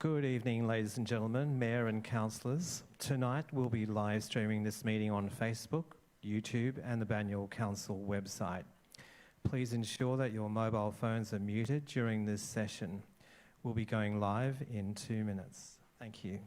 Good evening, ladies and gentlemen, Mayor and Councillors. Tonight we'll be live streaming this meeting on Facebook, YouTube and the Banyule Council website. Please ensure that your mobile phones are muted during this session. We'll be going live in 2 minutes. Thank you.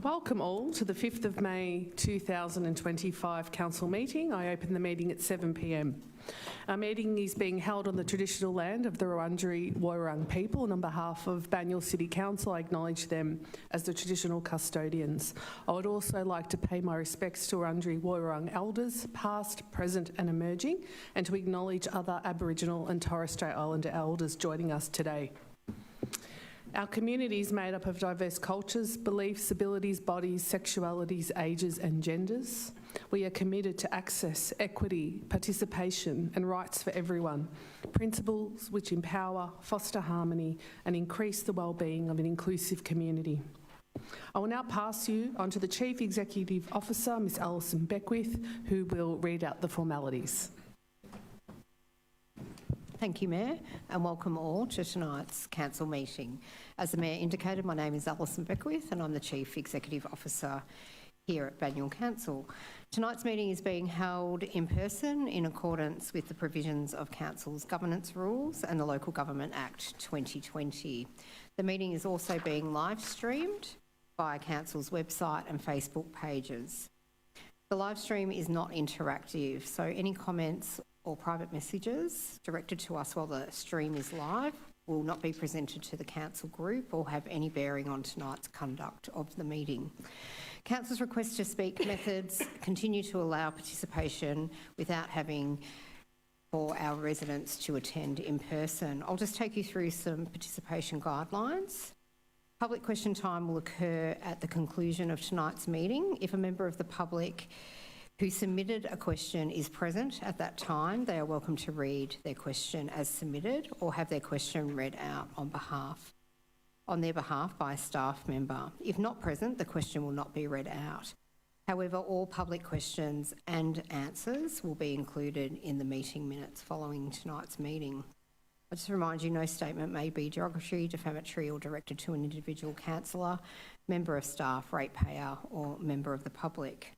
Welcome all to the 5th of May 2025 Council meeting. I open the meeting at 7 p.m. Our meeting is being held on the traditional land of the Wurundjeri Woiwurrung people, and on behalf of Banyule City Council I acknowledge them as the traditional custodians. I would also like to pay my respects to Wurundjeri Woiwurrung elders, past, present and emerging, and to acknowledge other Aboriginal and Torres Strait Islander elders joining us today. Our community is made up of diverse cultures, beliefs, abilities, bodies, sexualities, ages and genders. We are committed to access, equity, participation and rights for everyone, principles which empower, foster harmony and increase the well-being of an inclusive community. I will now pass you on to the Chief Executive Officer, Ms Alison Beckwith, who will read out the formalities. Thank you, Mayor, and welcome all to tonight's Council meeting. As the Mayor indicated, my name is Alison Beckwith and I'm the Chief Executive Officer here at Banyule Council. Tonight's meeting is being held in person in accordance with the provisions of Council's governance rules and the Local Government Act 2020. The meeting is also being live streamed via Council's website and Facebook pages. The live stream is not interactive, so any comments or private messages directed to us while the stream is live will not be presented to the Council group or have any bearing on tonight's conduct of the meeting. Council's request to speak methods continue to allow participation without having for our residents to attend in person. I'll just take you through some participation guidelines. Public question time will occur at the conclusion of tonight's meeting. If a member of the public who submitted a question is present at that time, they are welcome to read their question as submitted or have their question read out on their behalf by a staff member. If not present, the question will not be read out. However, all public questions and answers will be included in the meeting minutes following tonight's meeting. I just remind you, no statement may be derogatory, defamatory or directed to an individual councillor, member of staff, ratepayer or member of the public.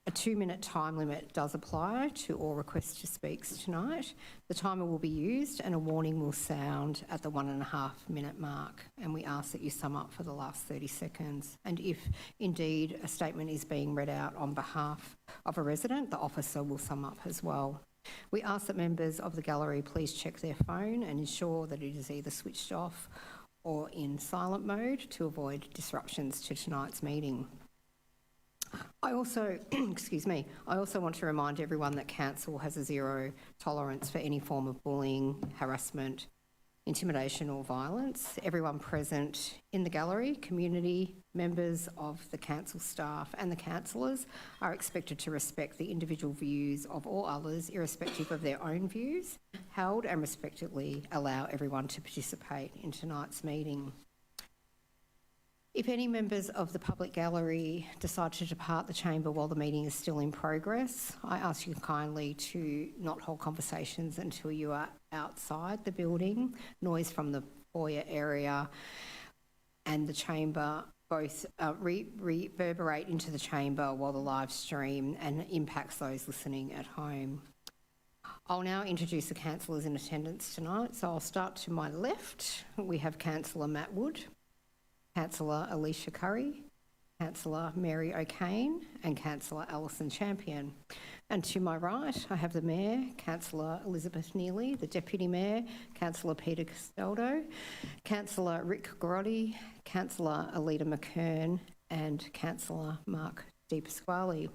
A 2-minute time limit does apply to all requests to speak tonight. The timer will be used and a warning will sound at the 1.5 minute mark, and we ask that you sum up for the last 30 seconds. And if indeed a statement is being read out on behalf of a resident, the officer will sum up as well. We ask that members of the gallery please check their phone and ensure that it is either switched off or in silent mode to avoid disruptions to tonight's meeting. I also want to remind everyone that Council has a zero tolerance for any form of bullying, harassment, intimidation or violence. Everyone present in the gallery, community, members of the Council staff and the councillors are expected to respect the individual views of all others, irrespective of their own views, held and respectfully allow everyone to participate in tonight's meeting. If any members of the public gallery decide to depart the chamber while the meeting is still in progress, I ask you kindly to not hold conversations until you are outside the building. Noise from the foyer area and the chamber both reverberate into the chamber while the live stream and impacts those listening at home. I'll now introduce the councillors in attendance tonight. So I'll start to my left. We have Councillor Matt Wood, Councillor Alicia Curry, Councillor Mary O'Kane and Councillor Alison Champion. And to my right, I have the Mayor, Councillor Elizabeth Neely, the Deputy Mayor, Councillor Peter Castaldo, Councillor Rick Grotti, Councillor Alida McKern and Councillor Mark De Pasquale.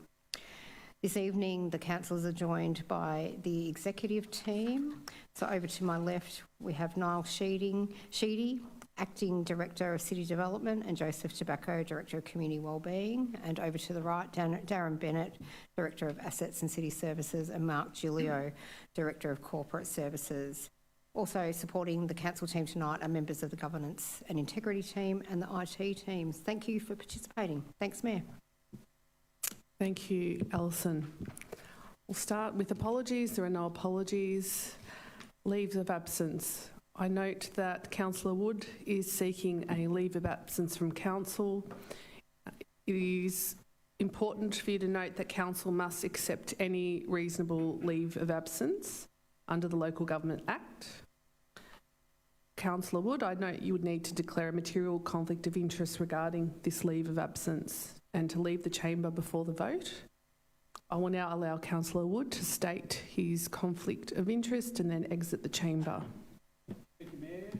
This evening, the councillors are joined by the executive team. So over to my left, we have Niall Sheedy, Acting Director of City Development, and Joseph Tobacco, Director of Community Wellbeing. And over to the right, Darren Bennett, Director of Assets and City Services, and Mark Giulio, Director of Corporate Services. Also supporting the council team tonight are members of the Governance and Integrity team and the IT teams. Thank you for participating. Thanks, Mayor. Thank you, Alison. We'll start with apologies. There are no apologies. Leaves of absence. I note that Councillor Wood is seeking a leave of absence from Council. It is important for you to note that Council must accept any reasonable leave of absence under the Local Government Act. Councillor Wood, I note you would need to declare a material conflict of interest regarding this leave of absence and to leave the chamber before the vote. I will now allow Councillor Wood to state his conflict of interest and then exit the chamber. Thank you, Mayor.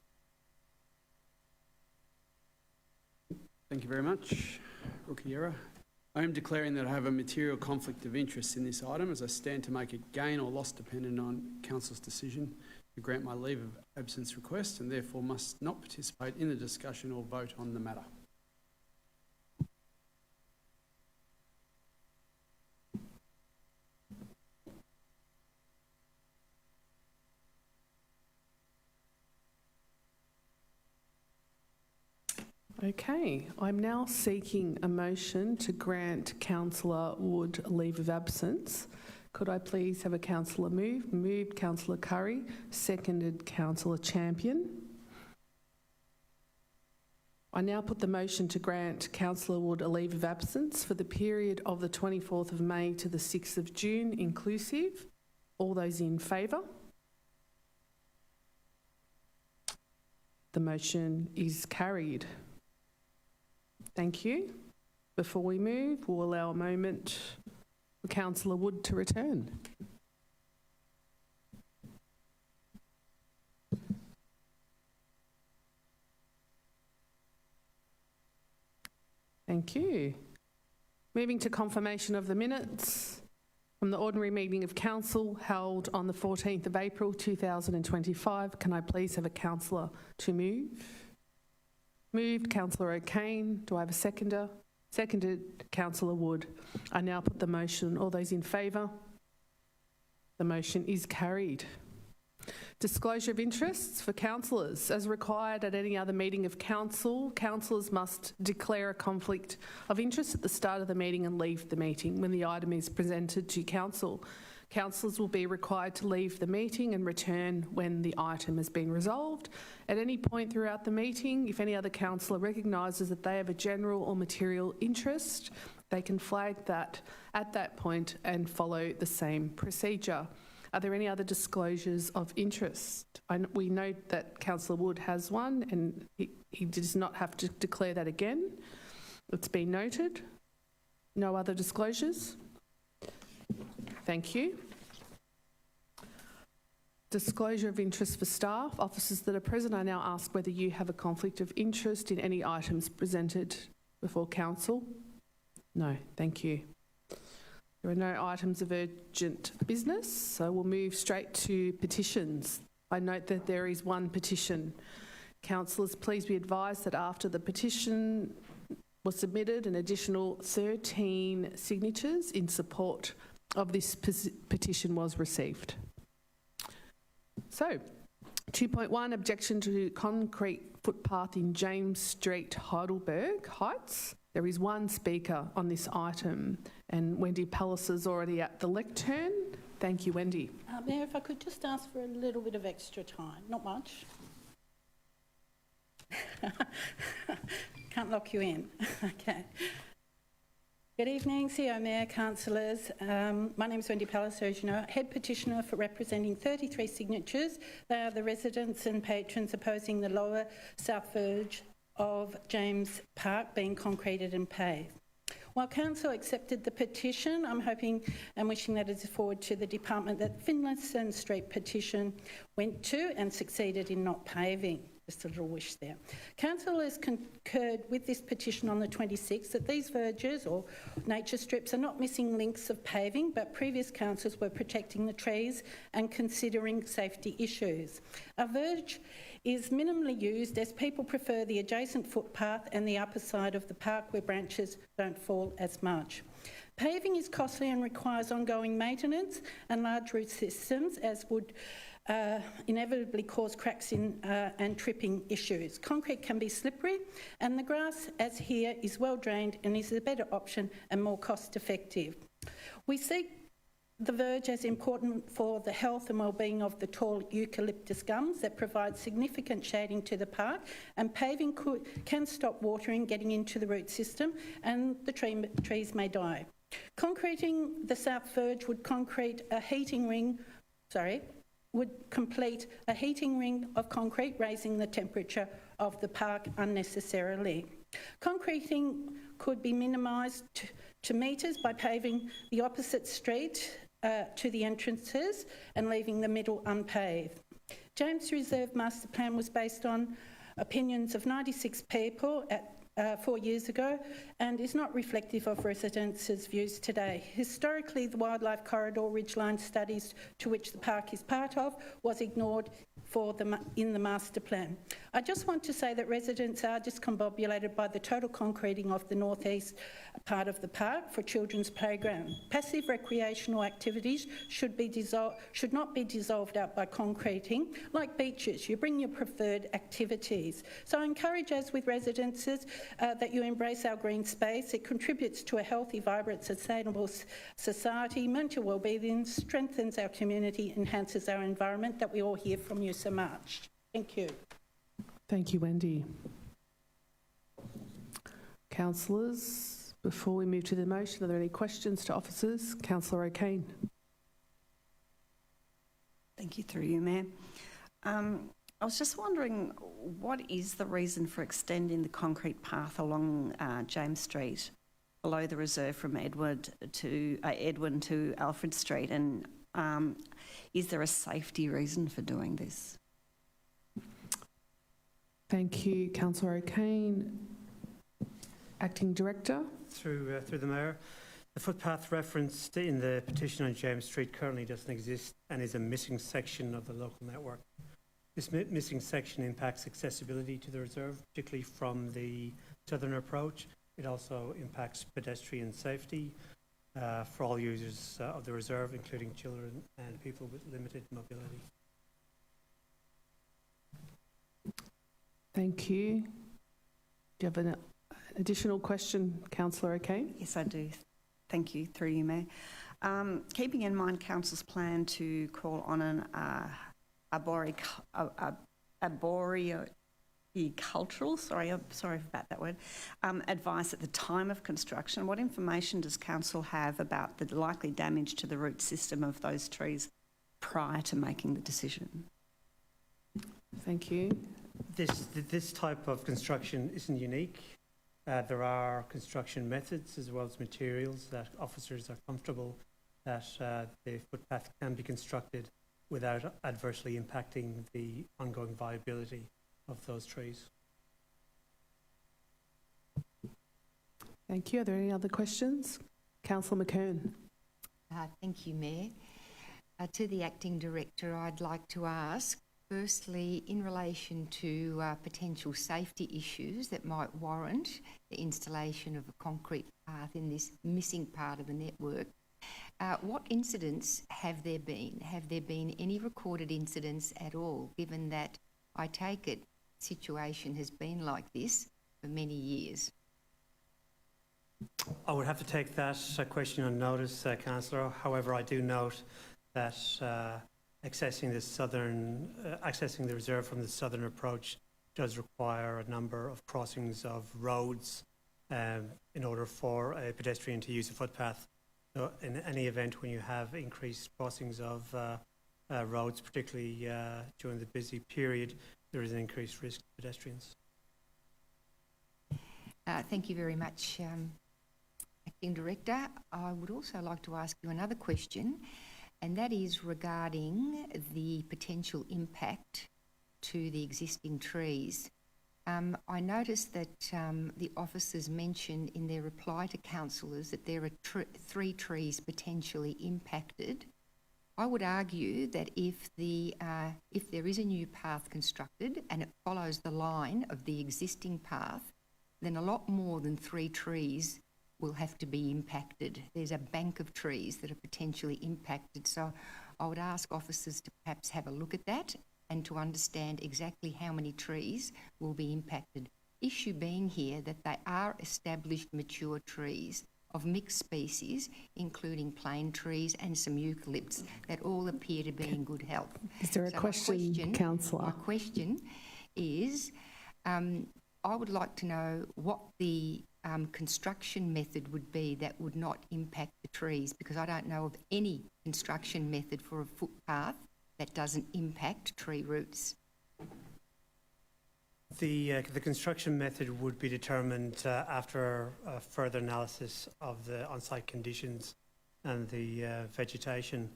Thank you very much, Rukiera. I am declaring that I have a material conflict of interest in this item as I stand to make a gain or loss dependent on Council's decision to grant my leave of absence request and therefore must not participate in the discussion or vote on the matter. Okay, I'm now seeking a motion to grant Councillor Wood a leave of absence. Could I please have a councillor move? Moved Councillor Curry, seconded Councillor Champion. I now put the motion to grant Councillor Wood a leave of absence for the period of the 24th of May to the 6th of June inclusive. All those in favour? The motion is carried. Thank you. Before we move, we'll allow a moment for Councillor Wood to return. Thank you. Moving to confirmation of the minutes from the ordinary meeting of Council held on the 14th of April 2025. Can I please have a councillor to move? Moved Councillor O'Kane. Do I have a seconder? Seconded Councillor Wood. I now put the motion. All those in favour? The motion is carried. Disclosure of interests for councillors. As required at any other meeting of council, councillors must declare a conflict of interest at the start of the meeting and leave the meeting when the item is presented to council. Councillors will be required to leave the meeting and return when the item has been resolved. At any point throughout the meeting, if any other councillor recognises that they have a general or material interest, they can flag that at that point and follow the same procedure. Are there any other disclosures of interest? We note that Councillor Wood has one and he does not have to declare that again. It's been noted. No other disclosures? Thank you. Disclosure of interest for staff. Officers that are present, I now ask whether you have a conflict of interest in any items presented before council. No, thank you. There are no items of urgent business, so we'll move straight to petitions. I note that there is one petition. Councillors, please be advised that after the petition was submitted, an additional 13 signatures in support of this petition was received. So, 2.1, objection to concrete footpath in James Street, Heidelberg Heights. There is one speaker on this item, and Wendy Pallis is already at the lectern. Thank you, Wendy. Mayor, if I could just ask for a little bit of extra time, not much. Can't lock you in. Okay. Good evening, CEO, Mayor, councillors. My name is Wendy Pallis, as you know, head petitioner for representing 33 signatures. They are the residents and patrons opposing the lower south verge of James Park being concreted and paved. While council accepted the petition, I'm hoping and wishing that it is forward to the department that Finlayson Street petition went to and succeeded in not paving. just a little wish there. Councillors concurred with this petition on the 26th that these verges or nature strips are not missing links of paving, but previous councils were protecting the trees and considering safety issues. A verge is minimally used as people prefer the adjacent footpath and the upper side of the park where branches don't fall as much. Paving is costly and requires ongoing maintenance and large root systems, as would inevitably cause cracks in and tripping issues. Concrete can be slippery, and the grass, as here, is well drained and is a better option and more cost effective. We see the verge as important for the health and well-being of the tall eucalyptus gums that provide significant shading to the park, and paving can stop watering getting into the root system and the trees may die. Concreting the south verge would complete a heating ring of concrete, raising the temperature of the park unnecessarily. Concreting could be minimised to metres by paving the opposite street to the entrances and leaving the middle unpaved. James Reserve Master Plan was based on opinions of 96 people 4 years ago and is not reflective of residents' views today. Historically, the wildlife corridor ridgeline studies to which the park is part of was ignored in the master plan. I just want to say that residents are discombobulated by the total concreting of the northeast part of the park for children's playground. Passive recreational activities should not be dissolved out by concreting. Like beaches, you bring your preferred activities. So I encourage, as with residents, that you embrace our green space. It contributes to a healthy, vibrant, sustainable society, mental wellbeing, strengthens our community, enhances our environment, that we all hear from you so much. Thank you. Thank you, Wendy. Councillors, before we move to the motion, are there any questions to officers? Councillor O'Kane. Thank you, through you, Mayor. I was just wondering, what is the reason for extending the concrete path along James Street below the reserve from Edwin to Alfred Street, and is there a safety reason for doing this? Thank you, Councillor O'Kane. Acting Director. Through the Mayor, the footpath referenced in the petition on James Street currently doesn't exist and is a missing section of the local network. This missing section impacts accessibility to the reserve, particularly from the southern approach. It also impacts pedestrian safety for all users of the reserve, including children and people with limited mobility. Thank you. Do you have an additional question, Councillor O'Kane? Yes, I do. Thank you, through you, Mayor. Keeping in mind Council's plan to call on an arboricultural, sorry about that word, advice at the time of construction, what information does Council have about the likely damage to the root system of those trees prior to making the decision? Thank you. This type of construction isn't unique. There are construction methods as well as materials that officers are comfortable that the footpath can be constructed without adversely impacting the ongoing viability of those trees. Thank you. Are there any other questions? Councillor McKern. Thank you, Mayor. To the Acting Director, I'd like to ask, firstly, in relation to potential safety issues that might warrant the installation of a concrete path in this missing part of the network, what incidents have there been? Have there been any recorded incidents at all, given that I take it the situation has been like this for many years? I would have to take that question on notice, Councillor. However, I do note that accessing the reserve from the southern approach does require a number of crossings of roads in order for a pedestrian to use a footpath. So in any event, when you have increased crossings of roads, particularly during the busy period, there is an increased risk to pedestrians. Thank you very much, Acting Director. I would also like to ask you another question, and that is regarding the potential impact to the existing trees. I noticed that the officers mentioned in their reply to councillors that there are 3 trees potentially impacted. I would argue that if there is a new path constructed and it follows the line of the existing path, then a lot more than 3 trees will have to be impacted. There's a bank of trees that are potentially impacted. So I would ask officers to perhaps have a look at that and to understand exactly how many trees will be impacted. Issue being here that they are established mature trees of mixed species, including plane trees and some eucalypts that all appear to be in good health. Is there a So question, my councillor? question is, I would like to know what the construction method would be that would not impact the trees, because I don't know of any construction method for a footpath that doesn't impact tree roots. The construction method would be determined after further analysis of the on-site conditions and the vegetation.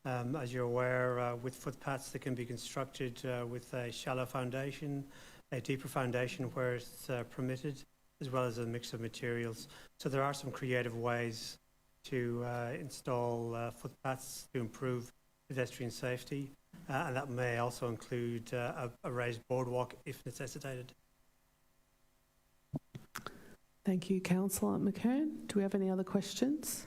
As you're aware, with footpaths that can be constructed with a shallow foundation, a deeper foundation where it's permitted, as well as a mix of materials. So there are some creative ways to install footpaths to improve pedestrian safety, and that may also include a raised boardwalk if necessitated. Thank you, Councillor McKern. Do we have any other questions?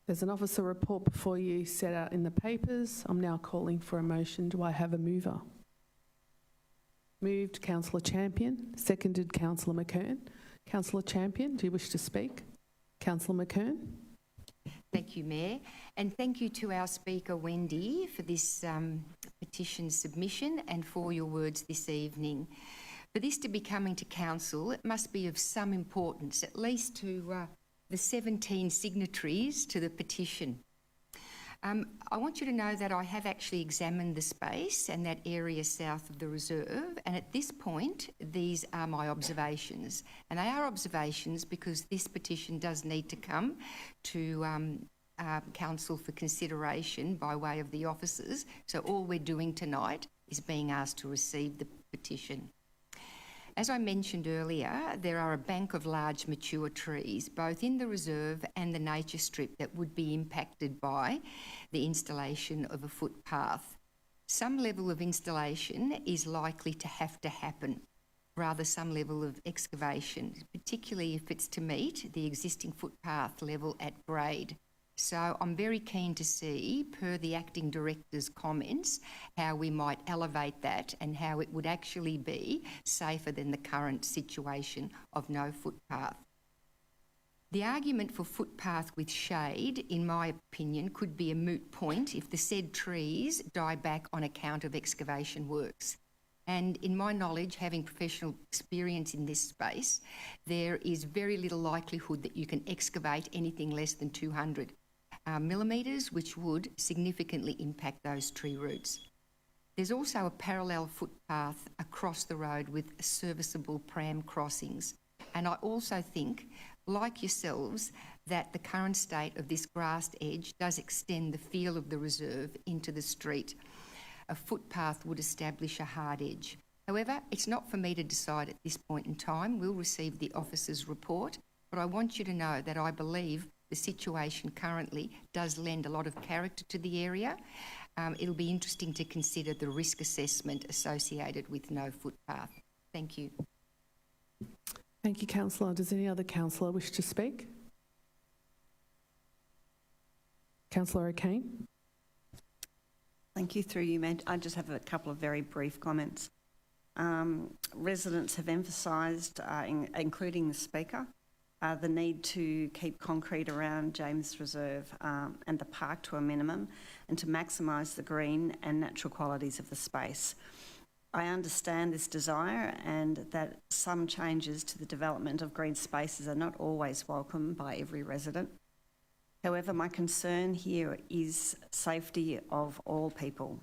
There's an officer report before you set out in the papers. I'm now calling for a motion. Do I have a mover? Moved, Councillor Champion. Seconded, Councillor McKern. Councillor Champion, do you wish to speak? Councillor McKern? Thank you, Mayor. And thank you to our Speaker, Wendy, for this petition submission and for your words this evening. For this to be coming to Council, it must be of some importance, at least to the 17 signatories to the petition. I want you to know that I have actually examined the space and that area south of the reserve, and at this point, these are my observations. And they are observations because this petition does need to come to Council for consideration by way of the officers. So all we're doing tonight is being asked to receive the petition. As I mentioned earlier, there are a bank of large mature trees, both in the reserve and the nature strip, that would be impacted by the installation of a footpath. Some level of installation is likely to have to happen, rather some level of excavation, particularly if it's to meet the existing footpath level at grade. So I'm very keen to see, per the Acting Director's comments, how we might elevate that and how it would actually be safer than the current situation of no footpath. The argument for footpath with shade, in my opinion, could be a moot point if the said trees die back on account of excavation works. And in my knowledge, having professional experience in this space, there is very little likelihood that you can excavate anything less than 200 millimetres, which would significantly impact those tree roots. There's also a parallel footpath across the road with serviceable pram crossings. And I also think, like yourselves, that the current state of this grassed edge does extend the feel of the reserve into the street. A footpath would establish a hard edge. However, it's not for me to decide at this point in time. We'll receive the officer's report, but I want you to know that I believe the situation currently does lend a lot of character to the area. It'll be interesting to consider the risk assessment associated with no footpath. Thank you. Thank you, Councillor. Does any other councillor wish to speak? Councillor O'Kane? Thank you, through you, Mayor. I just have a couple of very brief comments. Residents have emphasised, including the Speaker, the need to keep concrete around James Reserve and the park to a minimum and to maximise the green and natural qualities of the space. I understand this desire and that some changes to the development of green spaces are not always welcome by every resident. However, my concern here is safety of all people.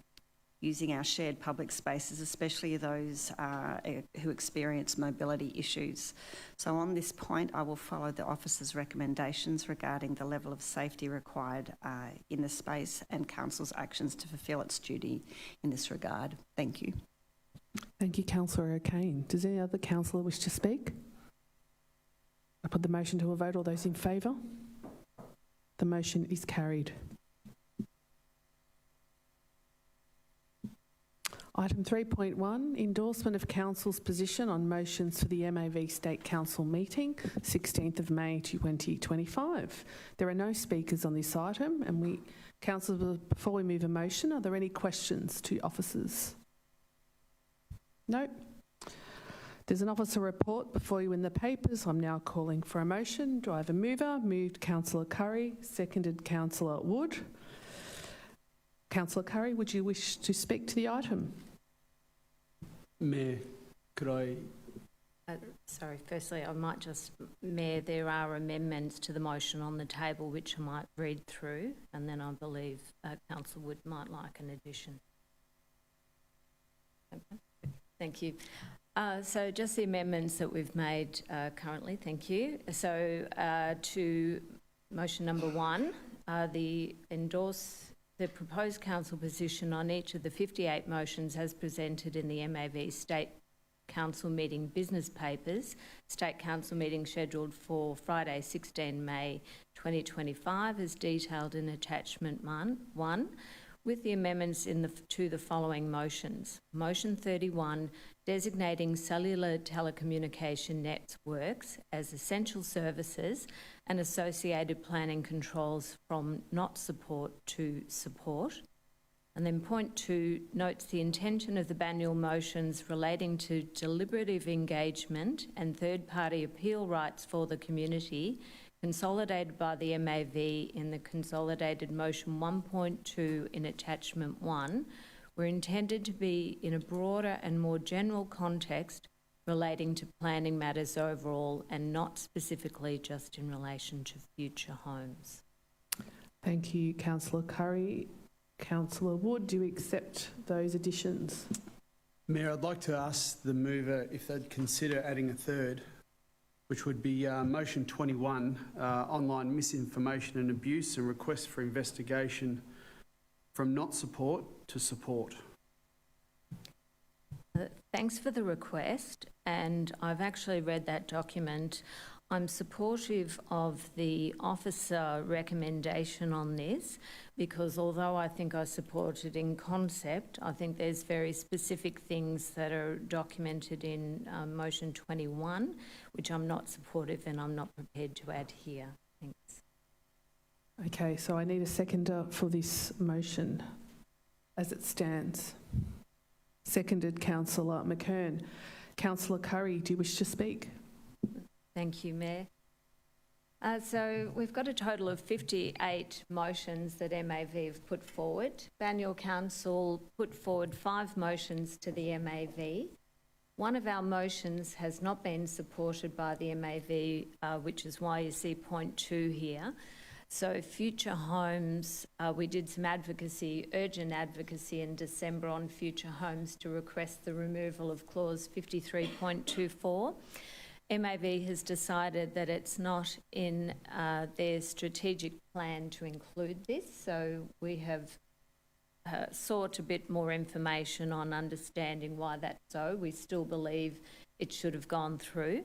using our shared public spaces, especially those who experience mobility issues. So on this point, I will follow the officer's recommendations regarding the level of safety required in the space and council's actions to fulfil its duty in this regard. Thank you. Thank you, Councillor O'Kane. Does any other councillor wish to speak? I put the motion to a vote. All those in favour? The motion is carried. Item 3.1, endorsement of Council's position on motions for the MAV State Council meeting, 16th of May 2025. There are no speakers on this item, and Councillor, before we move a motion, are there any questions to officers? No. There's an officer report before you in the papers. I'm now calling for a motion. Do I have a mover? Moved Councillor Curry, seconded Councillor Wood. Councillor Curry, would you wish to speak to the item? Mayor, could I... Sorry, firstly, I might just, Mayor, there are amendments to the motion on the table which I might read through, and then I believe Councillor Wood might like an addition. Okay. Thank you. So just the amendments that we've made currently, thank you. So to motion number 1, the proposed council position on each of the 58 motions as presented in the MAV State Council meeting business papers, State Council meeting scheduled for Friday 16 May 2025 as detailed in attachment 1, with the amendments to the following motions. Motion 31, designating cellular telecommunication networks as essential services and associated planning controls from not support to support. And then point 2 notes the intention of the Banyule motions relating to deliberative engagement and third-party appeal rights for the community, consolidated by the MAV in the consolidated motion 1.2 in attachment 1, were intended to be in a broader and more general context relating to planning matters overall and not specifically just in relation to future homes. Thank you, Councillor Curry. Councillor Wood, do you accept those additions? Mayor, I'd like to ask the mover if they'd consider adding a third, which would be motion 21, online misinformation and abuse and request for investigation from not support to support. Thanks for the request, and I've actually read that document. I'm supportive of the officer recommendation on this because although I think I support it in concept, I think there's very specific things that are documented in motion 21, which I'm not supportive and I'm not prepared to add here. Thanks. Okay, so I need a seconder for this motion as it stands. Seconded, Councillor McKern. Councillor Curry, do you wish to speak? Thank you, Mayor. So we've got a total of 58 motions that MAV have put forward. Banyule Council put forward 5 motions to the MAV. One of our motions has not been supported by the MAV, which is why you see point 2 here. So future homes, we did some advocacy, urgent advocacy in December on future homes to request the removal of clause 53.24. MAV has decided that it's not in their strategic plan to include this, so we have sought a bit more information on understanding why that's so. We still believe it should have gone through.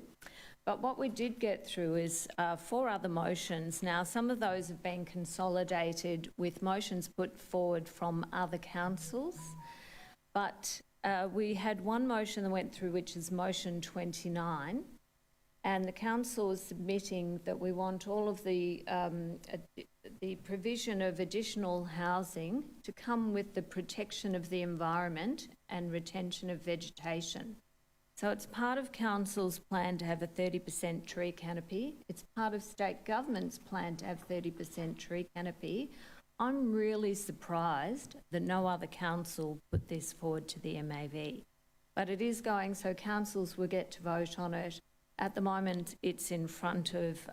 But what we did get through is 4 other motions. Now, some of those have been consolidated with motions put forward from other councils, but we had one motion that went through, which is motion 29, and the council is submitting that we want all of the provision of additional housing to come with the protection of the environment and retention of vegetation. So it's part of council's plan to have a 30% tree canopy. It's part of state government's plan to have 30% tree canopy. I'm really surprised that no other council put this forward to the MAV. But it is going, so councils will get to vote on it. At the moment, it's in front of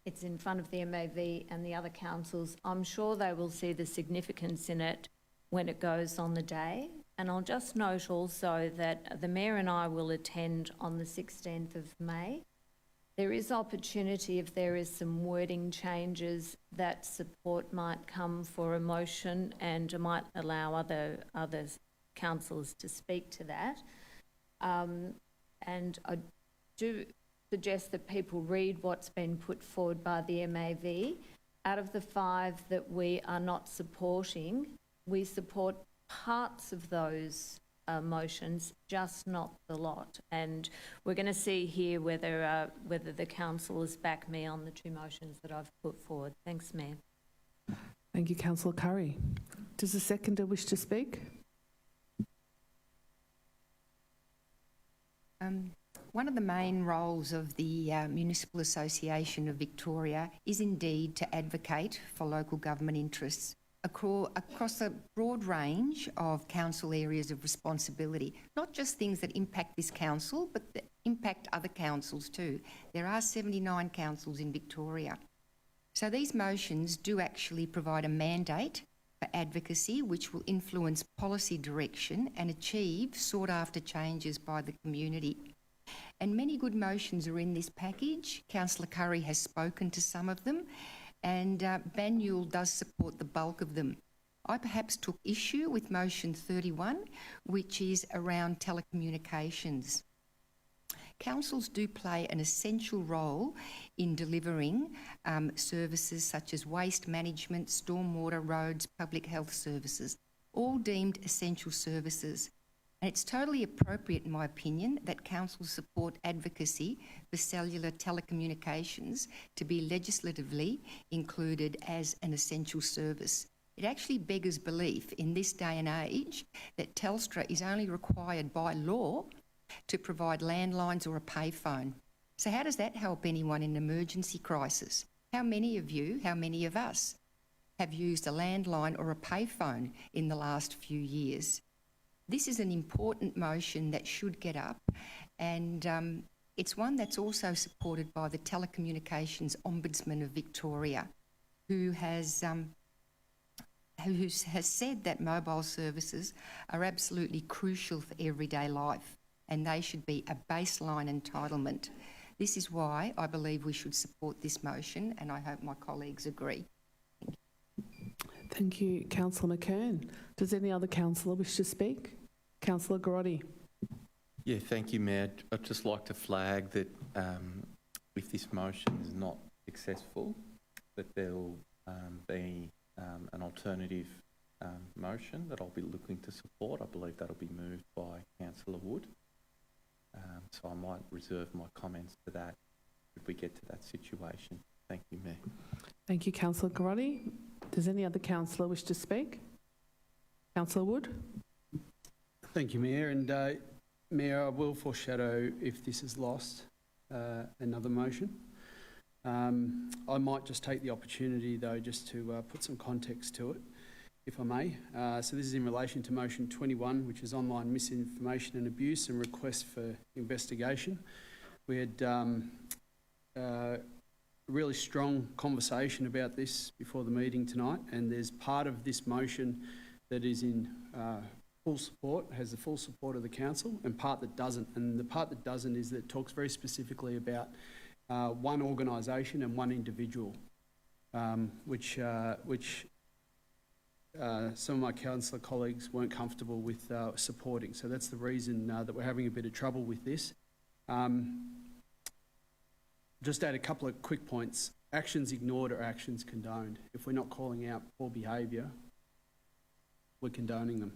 the MAV and the other councils. I'm sure they will see the significance in it when it goes on the day. And I'll just note also that the Mayor and I will attend on the 16th of May. There is opportunity, if there is some wording changes, that support might come for a motion, and I might allow other councillors to speak to that. And I do suggest that people read what's been put forward by the MAV. Out of the 5 that we are not supporting, we support parts of those motions, just not the lot. And we're going to see here whether the councillors back me on the 2 motions that I've put forward. Thanks, Mayor. Thank you, Councillor Curry. Does the seconder wish to speak? One of the main roles of the Municipal Association of Victoria is indeed to advocate for local government interests across a broad range of council areas of responsibility, not just things that impact this council, but that impact other councils too. There are 79 councils in Victoria. So these motions do actually provide a mandate for advocacy which will influence policy direction and achieve sought-after changes by the community. And many good motions are in this package. Councillor Curry has spoken to some of them, and Banyul does support the bulk of them. I perhaps took issue with motion 31, which is around telecommunications. Councils do play an essential role in delivering services such as waste management, stormwater, roads, public health services, all deemed essential services. And it's totally appropriate, in my opinion, that councils support advocacy for cellular telecommunications to be legislatively included as an essential service. It actually beggars belief in this day and age that Telstra is only required by law to provide landlines or a payphone. So how does that help anyone in an emergency crisis? How many of us have used a landline or a payphone in the last few years? This is an important motion that should get up, and it's one that's also supported by the Telecommunications Ombudsman of Victoria, who has said that mobile services are absolutely crucial for everyday life and they should be a baseline entitlement. This is why I believe we should support this motion, and I hope my colleagues agree. Thank you, Councillor McKern. Does any other councillor wish to speak? Councillor Garotti. Yeah, thank you, Mayor. I'd just like to flag that if this motion is not successful, that there will be an alternative motion that I'll be looking to support. I believe that'll be moved by Councillor Wood. So I might reserve my comments to that if we get to that situation. Thank you, Mayor. Thank you, Councillor Garotti. Does any other councillor wish to speak? Councillor Wood. Thank you, Mayor. And Mayor, I will foreshadow, if this is lost, another motion. I might just take the opportunity, though, just to put some context to it, if I may. So this is in relation to motion 21, which is online misinformation and abuse and request for investigation. We had a really strong conversation about this before the meeting tonight, and there's part of this motion that is in full support, has the full support of the council, and part that doesn't. And the part that doesn't is that it talks very specifically about one organisation and one individual, which some of my councillor colleagues weren't comfortable with supporting. So that's the reason that we're having a bit of trouble with this. Just add a couple of quick points. Actions ignored are actions condoned. If we're not calling out poor behaviour, we're condoning them.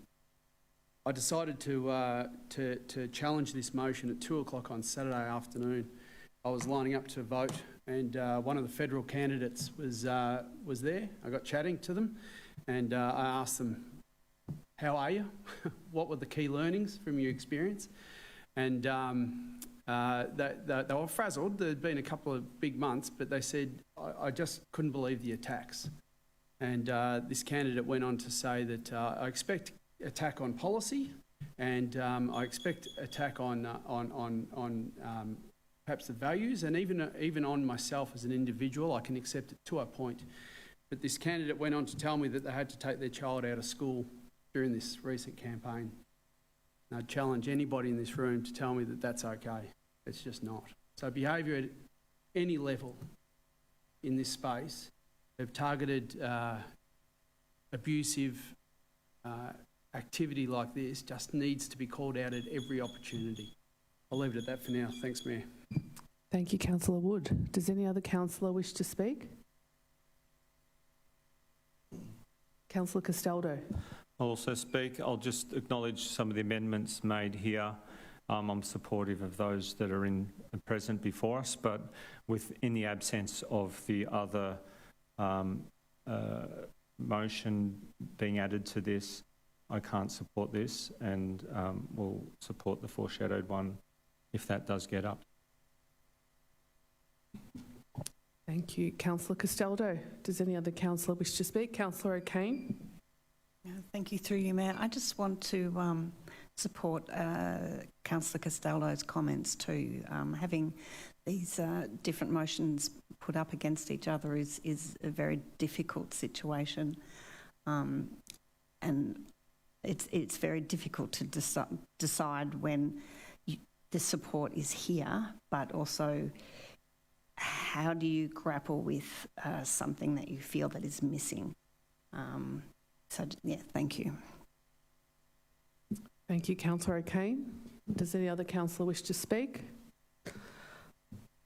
I decided to challenge this motion at 2 o'clock on Saturday afternoon. I was lining up to vote, and one of the federal candidates was there. I got chatting to them, and I asked them, "How are you? What were the key learnings from your experience?" And they were frazzled. There'd been a couple of big months, but they said, I just couldn't believe the attacks. And this candidate went on to say that I expect attack on policy, and I expect attack on perhaps the values, and even on myself as an individual. I can accept it to a point. But this candidate went on to tell me that they had to take their child out of school during this recent campaign. And I challenge anybody in this room to tell me that that's okay. It's just not. So behaviour at any level in this space of targeted abusive activity like this just needs to be called out at every opportunity. I'll leave it at that for now. Thanks, Mayor. Thank you, Councillor Wood. Does any other councillor wish to speak? Councillor Castaldo. I'll also speak. I'll just acknowledge some of the amendments made here. I'm supportive of those that are present before us, but in the absence of the other motion being added to this, I can't support this, and will support the foreshadowed one if that does get up. Thank you, Councillor Castaldo. Does any other councillor wish to speak? Councillor O'Kane. Thank you, through you, Mayor. I just want to support Councillor Castaldo's comments too. Having these different motions put up against each other is a very difficult situation, and it's very difficult to decide when the support is here, but also how do you grapple with something that you feel that is missing. So, yeah, thank you. Thank you, Councillor O'Kane. Does any other councillor wish to speak?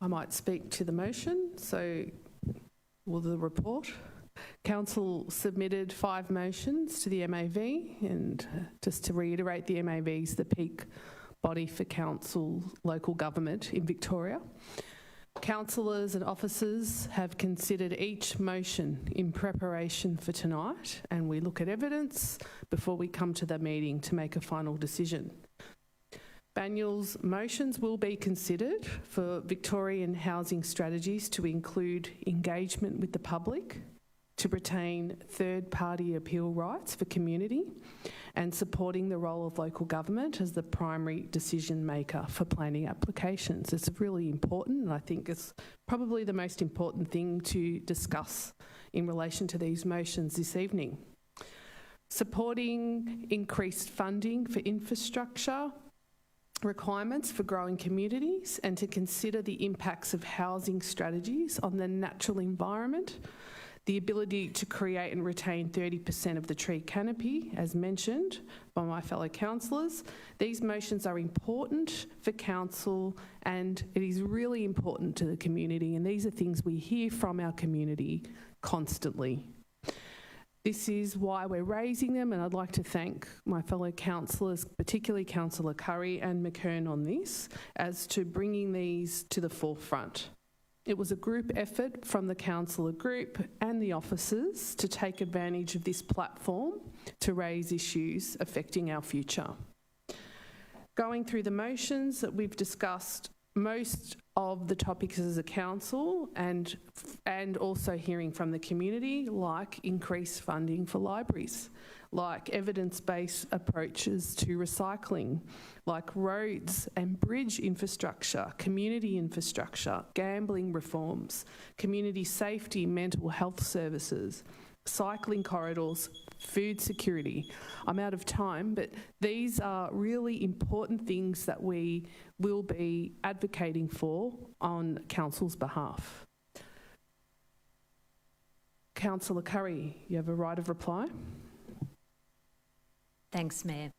I might speak to the motion, or the report. Council submitted 5 motions to the MAV, and just to reiterate, the MAV is the peak body for council local government in Victoria. Councillors and officers have considered each motion in preparation for tonight, and we look at evidence before we come to the meeting to make a final decision. Banyul's motions will be considered for Victorian housing strategies to include engagement with the public, to retain third-party appeal rights for community, and supporting the role of local government as the primary decision maker for planning applications. It's really important, and I think it's probably the most important thing to discuss in relation to these motions this evening. Supporting increased funding for infrastructure requirements for growing communities, and to consider the impacts of housing strategies on the natural environment, the ability to create and retain 30% of the tree canopy, as mentioned by my fellow councillors. These motions are important for council, and it is really important to the community, and these are things we hear from our community constantly. This is why we're raising them, and I'd like to thank my fellow councillors, particularly Councillor Curry and McKern, on this, as to bringing these to the forefront. It was a group effort from the councillor group and the officers to take advantage of this platform to raise issues affecting our future. Going through the motions that we've discussed, most of the topics as a council, and also hearing from the community, like increased funding for libraries, like evidence-based approaches to recycling, like roads and bridge infrastructure, community infrastructure, gambling reforms, community safety, mental health services, cycling corridors, food security. I'm out of time, but these are really important things that we will be advocating for on council's behalf. Councillor Curry, you have a right of reply. Thanks, Mayor.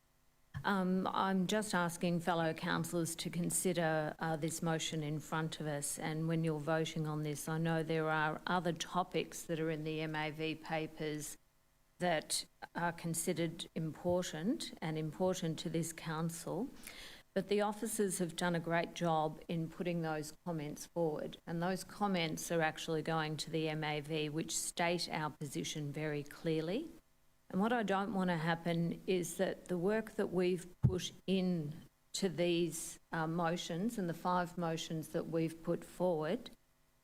I'm just asking fellow councillors to consider this motion in front of us, and when you're voting on this, I know there are other topics that are in the MAV papers that are considered important and important to this council, but the officers have done a great job in putting those comments forward, and those comments are actually going to the MAV, which state our position very clearly. And what I don't want to happen is that the work that we've put in to these motions, and the 5 motions that we've put forward,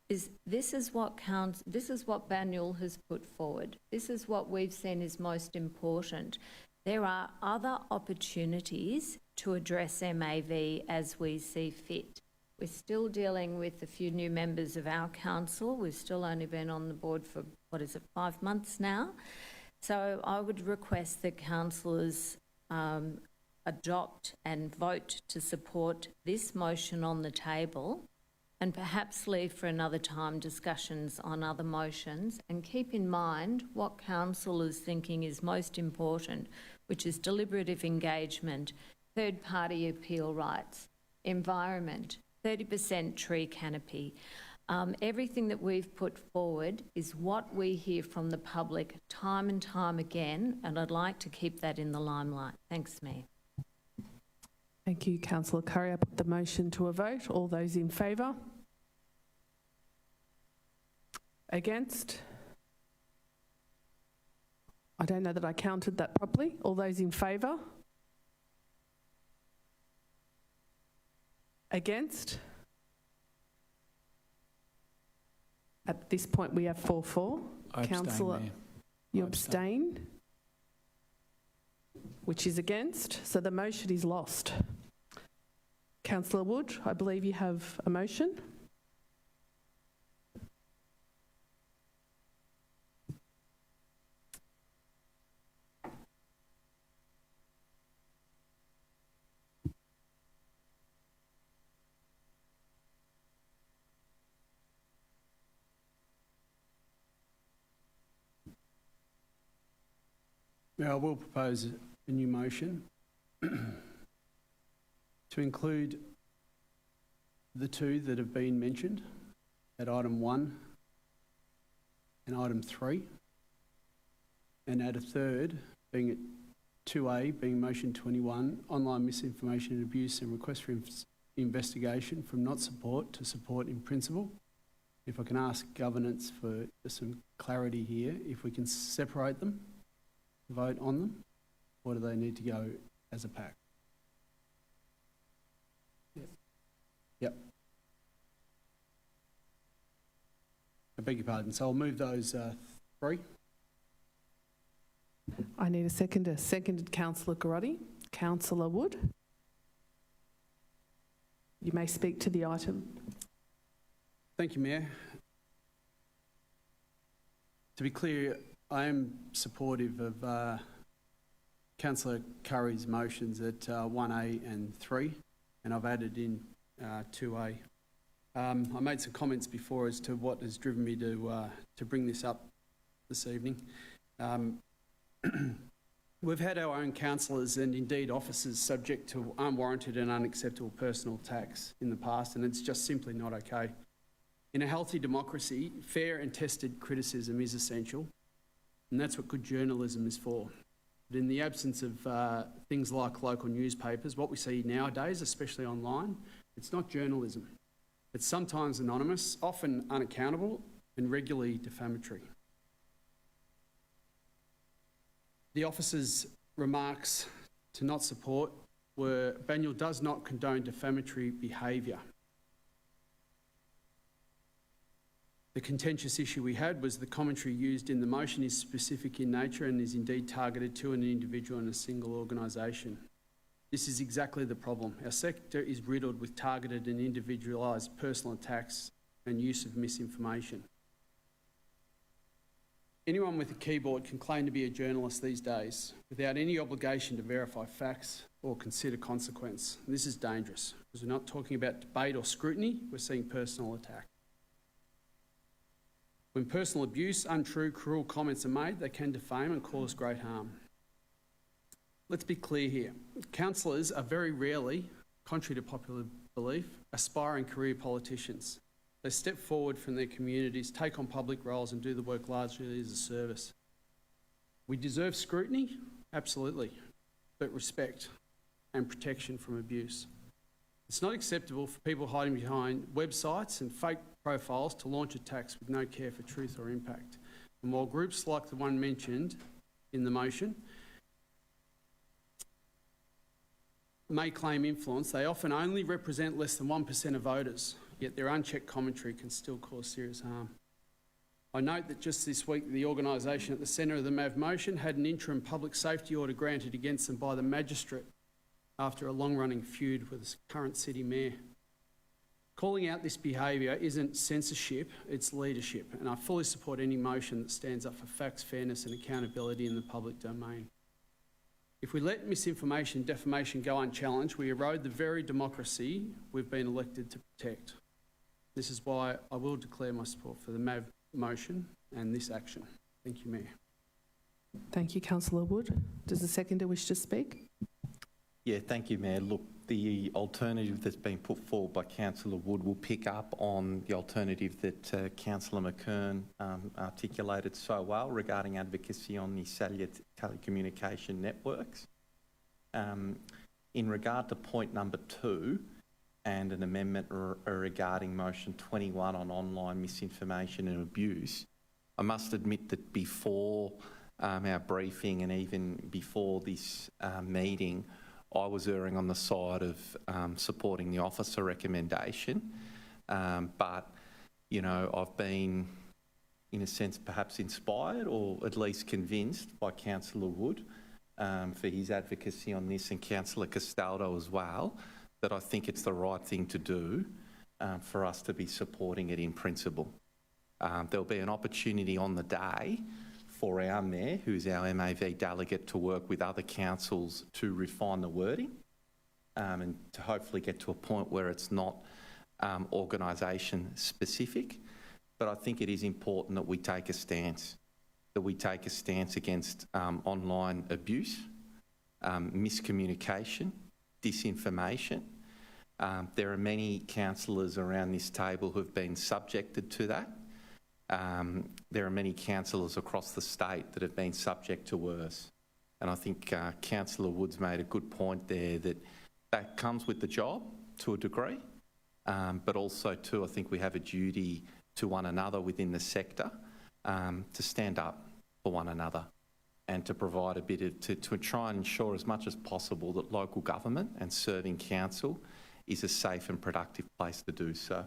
is this is what Banyul has put forward. This is what we've seen is most important. There are other opportunities to address MAV as we see fit. We're still dealing with a few new members of our council. We've still only been on the board for, 5 months now. So I would request that councillors adopt and vote to support this motion on the table, and perhaps leave for another time discussions on other motions, and keep in mind what council is thinking is most important, which is deliberative engagement, third-party appeal rights, environment, 30% tree canopy. Everything that we've put forward is what we hear from the public time and time again, and I'd like to keep that in the limelight. Thanks, Mayor. Thank you, Councillor Curry. I put the motion to a vote. All those in favour? Against? I don't know that I counted that properly. All those in favour? Against? At this point, we have 4-4. I abstain, Councillor, Mayor. you I abstain. abstain, which is against, so the motion is lost. Councillor Wood, I believe you have a motion. Now, I will propose a new motion to include the two that have been mentioned at item 1 and item 3, and add a third, being at 2A, being motion 21, online misinformation and abuse and request for investigation from not support to support in principle. If I can ask governance for some clarity here, if we can separate them, vote on them, or do they need to go as a pack? Yes. Yep. I beg your pardon. So I'll move those three. I need a seconder. Seconded, Councillor Garotti. Councillor Wood. You may speak to the item. Thank you, Mayor. To be clear, I am supportive of Councillor Curry's motions at 1A and 3, and I've added in 2A. I made some comments before as to what has driven me to bring this up this evening. We've had our own councillors and indeed officers subject to unwarranted and unacceptable personal attacks in the past, and it's just simply not okay. In a healthy democracy, fair and tested criticism is essential, and that's what good journalism is for. But in the absence of things like local newspapers, what we see nowadays, especially online, it's not journalism. It's sometimes anonymous, often unaccountable, and regularly defamatory. The officer's remarks to not support were, Banyule does not condone defamatory behaviour. The contentious issue we had was the commentary used in the motion is specific in nature and is indeed targeted to an individual and a single organisation. This is exactly the problem. Our sector is riddled with targeted and individualised personal attacks and use of misinformation. Anyone with a keyboard can claim to be a journalist these days without any obligation to verify facts or consider consequence. This is dangerous because we're not talking about debate or scrutiny, we're seeing personal attack. When personal abuse, untrue, cruel comments are made, they can defame and cause great harm. Let's be clear here. Councillors are very rarely, contrary to popular belief, aspiring career politicians. They step forward from their communities, take on public roles and do the work largely as a service. We deserve scrutiny, absolutely, but respect and protection from abuse. It's not acceptable for people hiding behind websites and fake profiles to launch attacks with no care for truth or impact. And while groups like the one mentioned in the motion may claim influence, they often only represent less than 1% of voters, yet their unchecked commentary can still cause serious harm. I note that just this week the organisation at the centre of the MAV motion had an interim public safety order granted against them by the magistrate after a long-running feud with the current city mayor. Calling out this behaviour isn't censorship, it's leadership, and I fully support any motion that stands up for facts, fairness and accountability in the public domain. If we let misinformation and defamation go unchallenged, we erode the very democracy we've been elected to protect. This is why I will declare my support for the MAV motion and this action. Thank you, Mayor. Thank you, Councillor Wood. Does the seconder wish to speak? Yeah, thank you, Mayor. Look, the alternative that's been put forward by Councillor Wood will pick up on the alternative that Councillor McKern articulated so well regarding advocacy on the cellular telecommunication networks. In regard to point number 2 and an amendment regarding motion 21 on online misinformation and abuse, I must admit that before our briefing and even before this meeting, I was erring on the side of supporting the officer recommendation, but, you know, I've been, in a sense, perhaps inspired or at least convinced by Councillor Wood for his advocacy on this, and Councillor Castaldo as well, that I think it's the right thing to do for us to be supporting it in principle. There'll be an opportunity on the day for our Mayor, who's our MAV delegate, to work with other councils to refine the wording and to hopefully get to a point where it's not organisation specific. But I think it is important that we take a stance, against online abuse, miscommunication, disinformation. There are many councillors around this table who have been subjected to that. There are many councillors across the state that have been subject to worse. And I think Councillor Wood's made a good point there that comes with the job to a degree, but also too, I think we have a duty to one another within the sector to stand up for one another and to provide a bit of, to try and ensure as much as possible that local government and serving council is a safe and productive place to do so.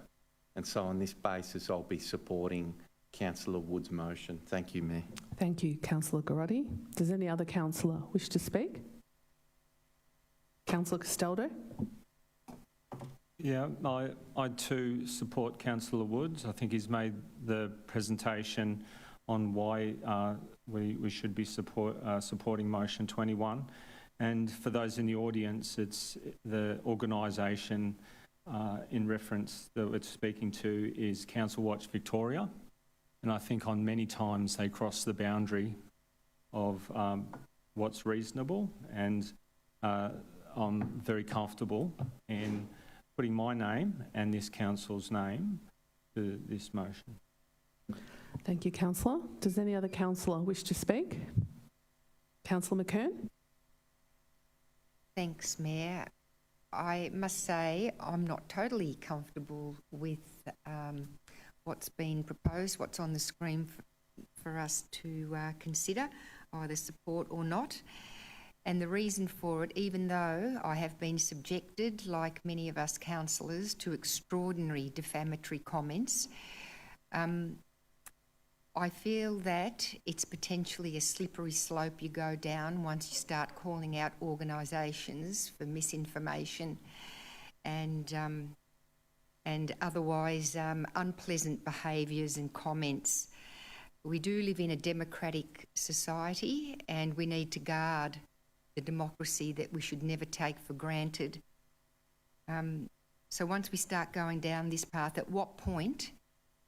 And so on this basis, I'll be supporting Councillor Wood's motion. Thank you, Mayor. Thank you, Councillor Garotti. Does any other councillor wish to speak? Councillor Castaldo? Yeah, I too support Councillor Woods. I think he's made the presentation on why we should be supporting motion 21. And for those in the audience, it's the organisation in reference that we're speaking to is Council Watch Victoria. And I think on many times they cross the boundary of what's reasonable, and I'm very comfortable in putting my name and this council's name to this motion. Thank you, councillor. Does any other councillor wish to speak? Councillor McKern? Thanks, Mayor. I must say I'm not totally comfortable with what's been proposed, what's on the screen for us to consider, either support or not. And the reason for it, even though I have been subjected, like many of us councillors, to extraordinary defamatory comments, I feel that it's potentially a slippery slope you go down once you start calling out organisations for misinformation and otherwise unpleasant behaviours and comments. We do live in a democratic society and we need to guard the democracy that we should never take for granted. So once we start going down this path, at what point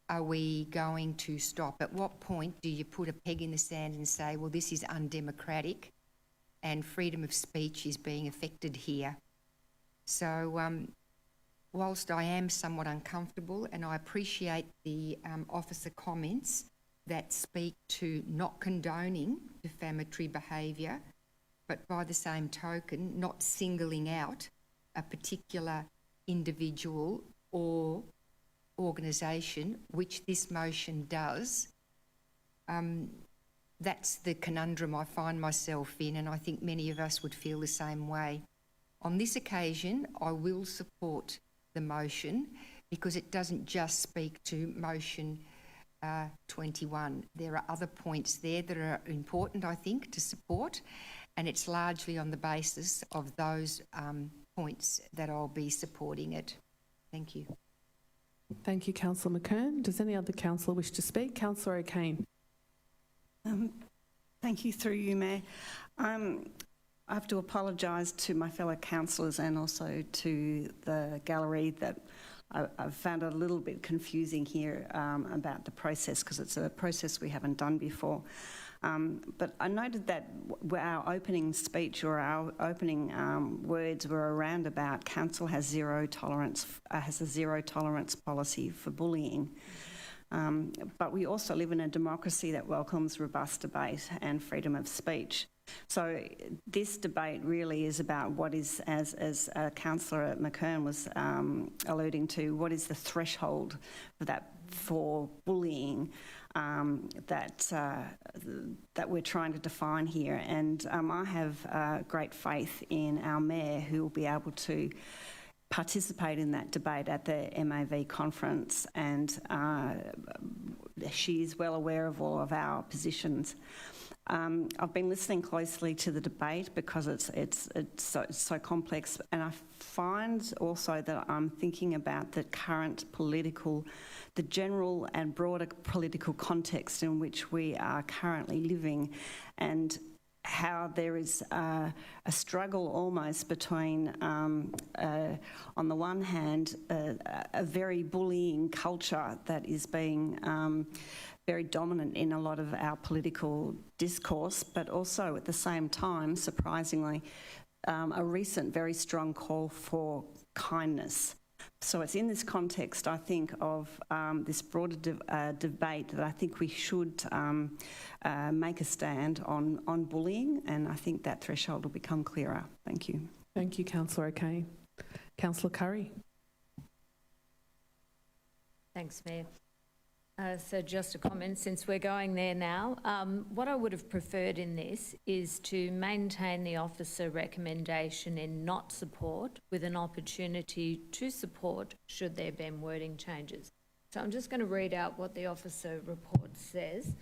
are we going to stop? At what point do you put a peg in the sand and say, well, this is undemocratic and freedom of speech is being affected here? So whilst I am somewhat uncomfortable and I appreciate the officer comments that speak to not condoning defamatory behaviour, but by the same token, not singling out a particular individual or organisation, which this motion does, that's the conundrum I find myself in, and I think many of us would feel the same way. On this occasion, I will support the motion because it doesn't just speak to motion 21. There are other points there that are important, I think, to support, and it's largely on the basis of those points that I'll be supporting it. Thank you. Thank you, Councillor McKern. Does any other councillor wish to speak? Councillor O'Kane. Thank you, through you, Mayor. I have to apologise to my fellow councillors and also to the gallery that I've found it a little bit confusing here about the process, because it's a process we haven't done before. But I noted that our opening speech or our opening words were around about council has a zero tolerance policy for bullying. But we also live in a democracy that welcomes robust debate and freedom of speech. So this debate really is about what is, as Councillor McKern was alluding to, what is the threshold for bullying that we're trying to define here. And I have great faith in our Mayor, who will be able to participate in that debate at the MAV conference, and she is well aware of all of our positions. I've been listening closely to the debate because it's so complex, and I find also that I'm thinking about the current the general and broader political context in which we are currently living, and how there is a struggle almost between, on the one hand, a very bullying culture that is being very dominant in a lot of our political discourse, but also at the same time, surprisingly, a recent very strong call for kindness. So it's in this context, I think, of this broader debate that I think we should make a stand on bullying, and I think that threshold will become clearer. Thank you. Thank you, Councillor O'Kane. Councillor Curry. Thanks, Mayor. So just a comment, since we're going there now, what I would have preferred in this is to maintain the officer recommendation in not support with an opportunity to support should there be wording changes. So I'm just going to read out what the officer report says.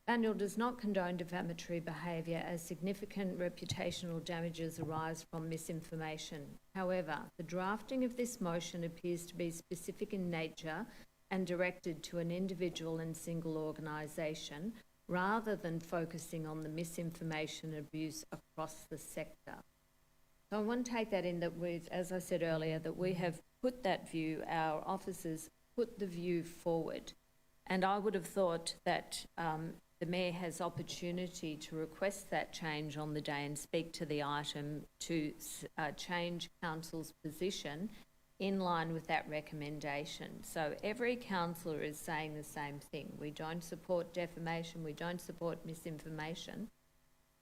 Banyule does not condone defamatory behaviour as significant reputational damages arise from misinformation. However, the drafting of this motion appears to be specific in nature and directed to an individual and single organisation, rather than focusing on the misinformation abuse across the sector. So I want to take that in that as I said earlier, that we have put that view, our officers put the view forward. And I would have thought that the Mayor has opportunity to request that change on the day and speak to the item to change Council's position in line with that recommendation. So every councillor is saying the same thing. We don't support defamation, we don't support misinformation.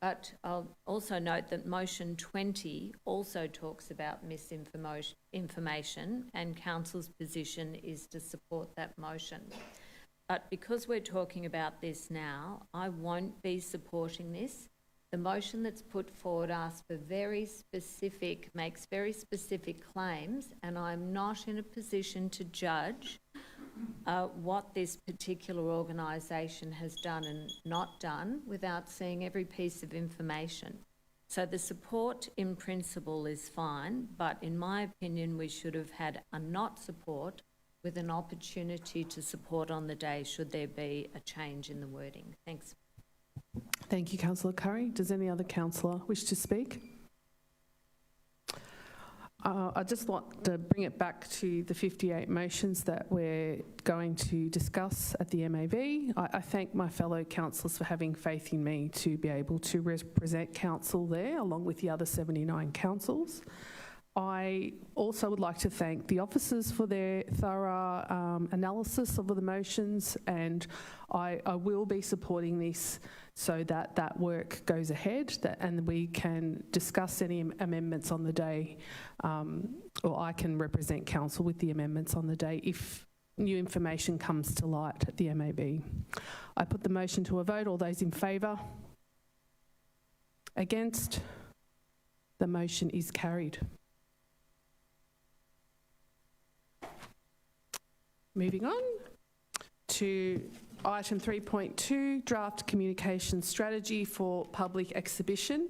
But I'll also note that motion 20 also talks about misinformation, and council's position is to support that motion. But because we're talking about this now, I won't be supporting this. The motion that's put forward asks for makes very specific claims, and I'm not in a position to judge what this particular organisation has done and not done without seeing every piece of information. So the support in principle is fine, but in my opinion, we should have had a not support with an opportunity to support on the day should there be a change in the wording. Thanks. Thank you, Councillor Curry. Does any other councillor wish to speak? I just want to bring it back to the 58 motions that we're going to discuss at the MAV. I thank my fellow councillors for having faith in me to be able to represent council there, along with the other 79 councils. I also would like to thank the officers for their thorough analysis of the motions, and I will be supporting this so that that work goes ahead and we can discuss any amendments on the day, or I can represent council with the amendments on the day if new information comes to light at the MAB. I put the motion to a vote. All those in favour? Against? The motion is carried. Moving on to item 3.2, draft communication strategy for public exhibition.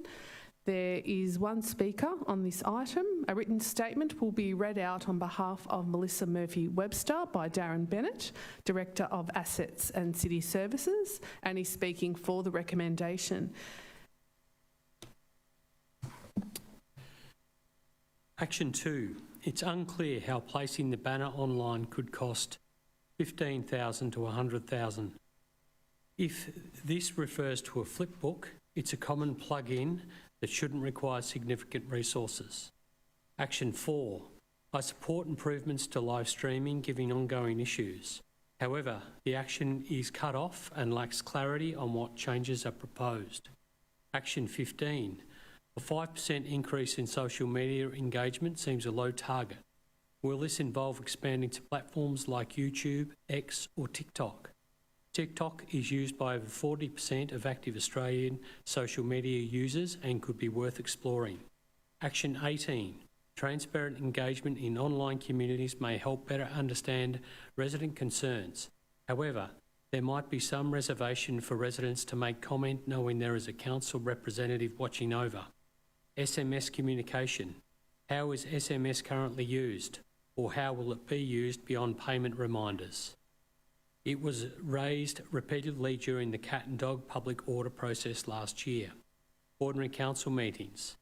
There is one speaker on this item. A written statement will be read out on behalf of Melissa Murphy-Webster by Darren Bennett, Director of Assets and City Services, and he's speaking for the recommendation. Action 2. It's unclear how placing the banner online could cost $15,000 to $100,000. If this refers to a flip book, it's a common plug-in that shouldn't require significant resources. Action 4. I support improvements to live streaming given ongoing issues. However, the action is cut off and lacks clarity on what changes are proposed. Action 15. A 5% increase in social media engagement seems a low target. Will this involve expanding to platforms like YouTube, X or TikTok? TikTok is used by over 40% of active Australian social media users and could be worth exploring. Action 18. Transparent engagement in online communities may help better understand resident concerns. However, there might be some reservation for residents to make comment knowing there is a council representative watching over. SMS communication. How is SMS currently used, or how will it be used beyond payment reminders? It was raised repeatedly during the cat and dog public order process last year. Ordinary council meetings.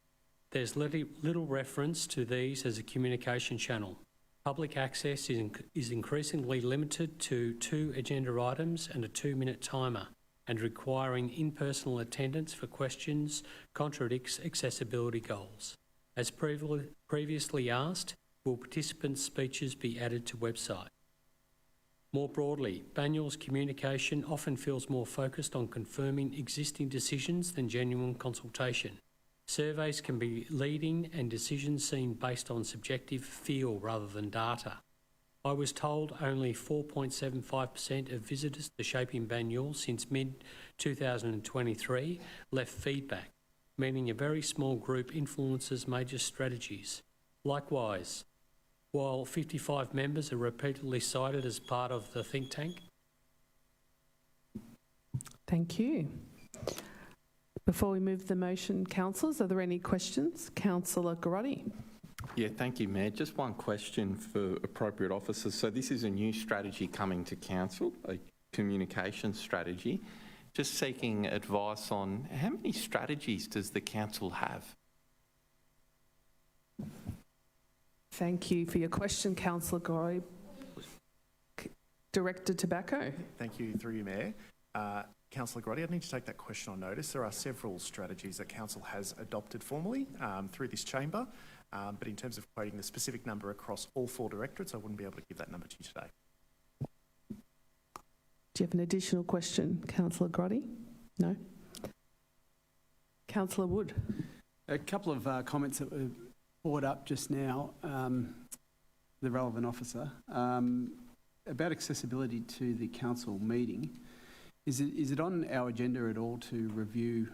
There's little reference to these as a communication channel. Public access is increasingly limited to 2 agenda items and a 2-minute timer, and requiring in-person attendance for questions contradicts accessibility goals. As previously asked, will participants' speeches be added to website? More broadly, Banyul's communication often feels more focused on confirming existing decisions than genuine consultation. Surveys can be leading and decisions seen based on subjective feel rather than data. I was told only 4.75% of visitors to Shaping Banyul since mid-2023 left feedback, meaning a very small group influences major strategies. Likewise, while 55 members are repeatedly cited as part of the think tank. Thank you. Before we move the motion, councillors, are there any questions? Councillor Garotti. Yeah, thank you, Mayor. Just one question for appropriate officers. So this is a new strategy coming to council, a communication strategy. Just seeking advice on how many strategies does the council have? Thank you for your question, Councillor Garotti. Director Tobacco. Thank you, through you, Mayor. Councillor Garotti, I need to take that question on notice. There are several strategies that council has adopted formally through this chamber, but in terms of quoting the specific number across all 4 directorates, I wouldn't be able to give that number to you today. Do you have an additional question, Councillor Garotti? No? Councillor Wood. A couple of comments that were brought up just now, the relevant officer, about accessibility to the council meeting. Is it on our agenda at all to review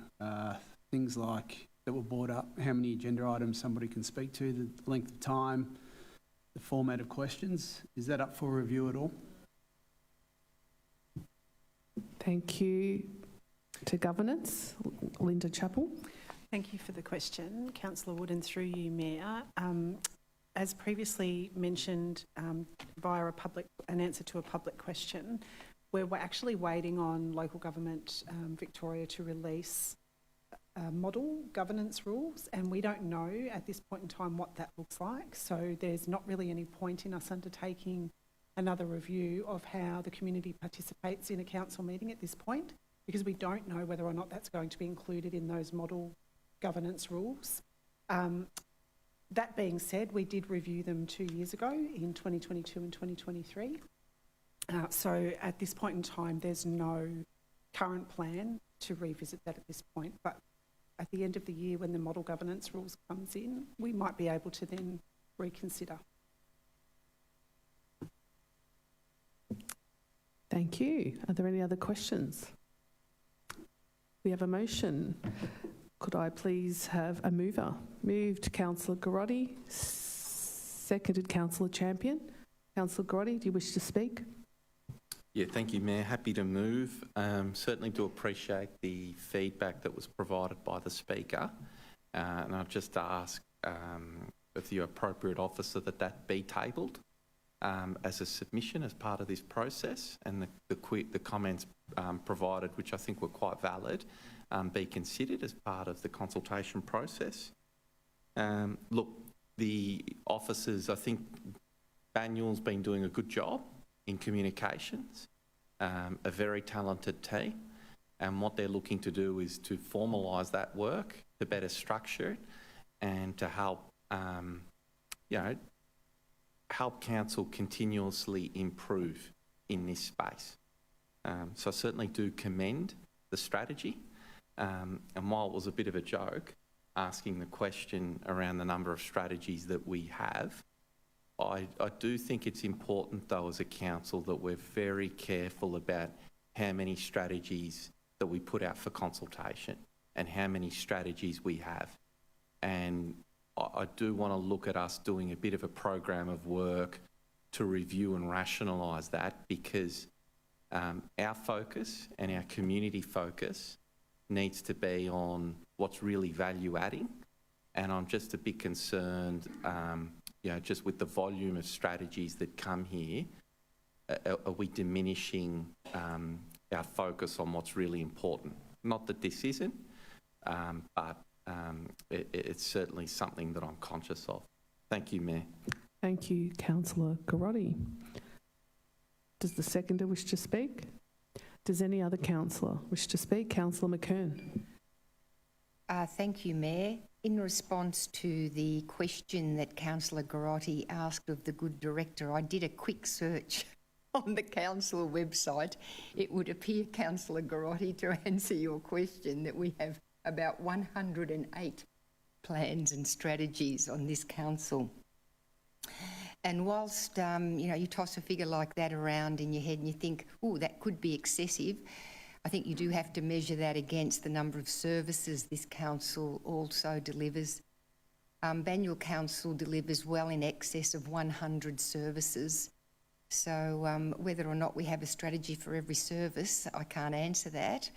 things like that were brought up, how many agenda items somebody can speak to, the length of time, the format of questions? Is that up for review at all? Thank you. To Governance, Linda Chappell. Thank you for the question, Councillor Wood, and through you, Mayor. As previously mentioned via an answer to a public question, we're actually waiting on Local Government Victoria to release model governance rules, and we don't know at this point in time what that looks like. So there's not really any point in us undertaking another review of how the community participates in a council meeting at this point, because we don't know whether or not that's going to be included in those model governance rules. That being said, we did review them 2 years ago in 2022 and 2023. So at this point in time, there's no current plan to revisit that at this point. But at the end of the year, when the model governance rules comes in, we might be able to then reconsider. Thank you. Are there any other questions? We have a motion. Could I please have a mover? Moved Councillor Garotti, seconded Councillor Champion. Councillor Garotti, do you wish to speak? Yeah, thank you, Mayor. Happy to move. Certainly do appreciate the feedback that was provided by the Speaker. And I'll just ask of the appropriate officer that be tabled as a submission as part of this process, and the comments provided, which I think were quite valid, be considered as part of the consultation process. Look, the officers, I think Banyul's been doing a good job in communications, a very talented team, and what they're looking to do is to formalise that work, to better structure it, and to help, help council continuously improve in this space. So I certainly do commend the strategy, and while it was a bit of a joke, asking the question around the number of strategies that we have, I do think it's important, though, as a council, that we're very careful about how many strategies that we put out for consultation and how many strategies we have. And I do want to look at us doing a bit of a program of work to review and rationalise that, because our focus and our community focus needs to be on what's really value-adding. And I'm just a bit concerned, just with the volume of strategies that come here, are we diminishing our focus on what's really important? Not that this isn't, but it's certainly something that I'm conscious of. Thank you, Mayor. Thank you, Councillor Garotti. Does the seconder wish to speak? Does any other councillor wish to speak? Councillor McKern. Thank you, Mayor. In response to the question that Councillor Garotti asked of the good director, I did a quick search on the council website. It would appear, Councillor Garotti, to answer your question, that we have about 108 plans and strategies on this council. And whilst, you toss a figure like that around in your head and you think, oh, that could be excessive, I think you do have to measure that against the number of services this council also delivers. Banyule Council delivers well in excess of 100 services. So whether or not we have a strategy for every service, I can't answer that.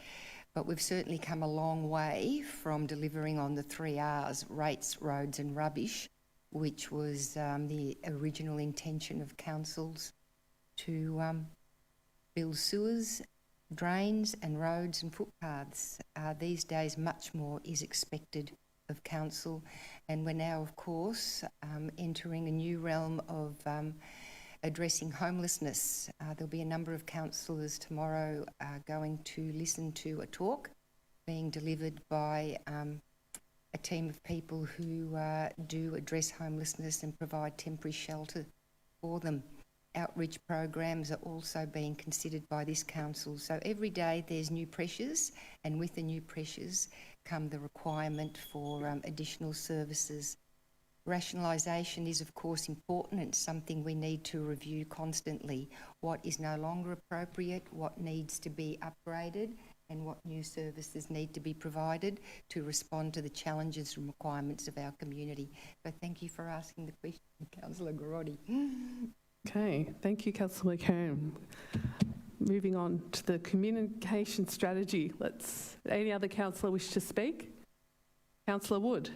But we've certainly come a long way from delivering on the 3 Rs, rates, roads and rubbish, which was the original intention of councils to build sewers, drains and roads and footpaths. These days much more is expected of council, and we're now of course entering a new realm of addressing homelessness. There'll be a number of councillors tomorrow going to listen to a talk being delivered by a team of people who do address homelessness and provide temporary shelter for them. Outreach programs are also being considered by this council. So every day there's new pressures, and with the new pressures come the requirement for additional services. Rationalisation is of course important and something we need to review constantly. What is no longer appropriate, what needs to be upgraded, and what new services need to be provided to respond to the challenges and requirements of our community. So thank you for asking the question, Councillor Garotti. Okay, thank you, Councillor McKern. Moving on to the communication strategy. Any other councillor wish to speak? Councillor Wood.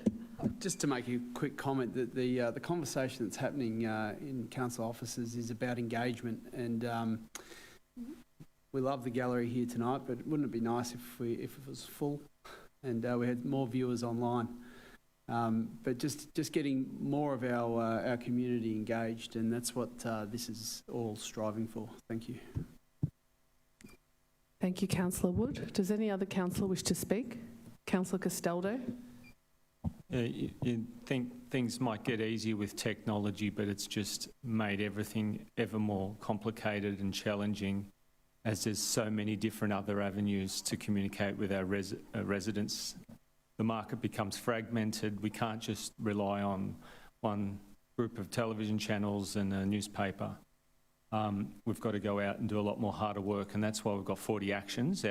Just to make a quick comment, that the conversation that's happening in council offices is about engagement, and we love the gallery here tonight, but wouldn't it be nice if it was full and we had more viewers online? But just getting more of our community engaged, and that's what this is all striving for. Thank you. Thank you, Councillor Wood. Does any other councillor wish to speak? Councillor Castaldo. You think things might get easier with technology, but it's just made everything ever more complicated and challenging, as there's so many different other avenues to communicate with our residents. The market becomes fragmented. We can't just rely on one group of television channels and a newspaper. We've got to go out and do a lot more harder work, and that's why we've got 40 actions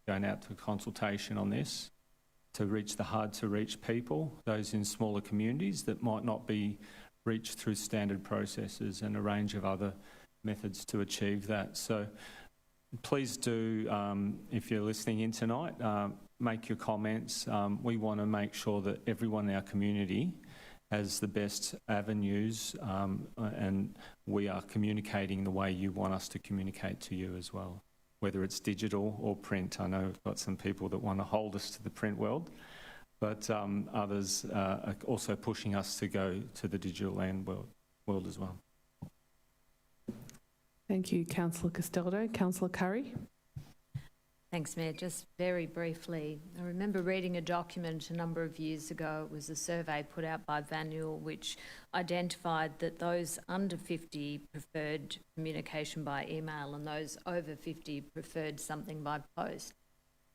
going out to consultation on this, to reach the hard-to-reach people, those in smaller communities that might not be reached through standard processes, and a range of other methods to achieve that. So please do, if you're listening in tonight, make your comments. We want to make sure that everyone in our community has the best avenues, and we are communicating the way you want us to communicate to you as well, whether it's digital or print. I know we've got some people that want to hold us to the print world, but others are also pushing us to go to the digital world as well. Thank you, Councillor Castaldo. Councillor Curry. Thanks, Mayor. Just very briefly, I remember reading a document a number of years ago. It was a survey put out by Vanuel which identified that those under 50 preferred communication by email and those over 50 preferred something by post.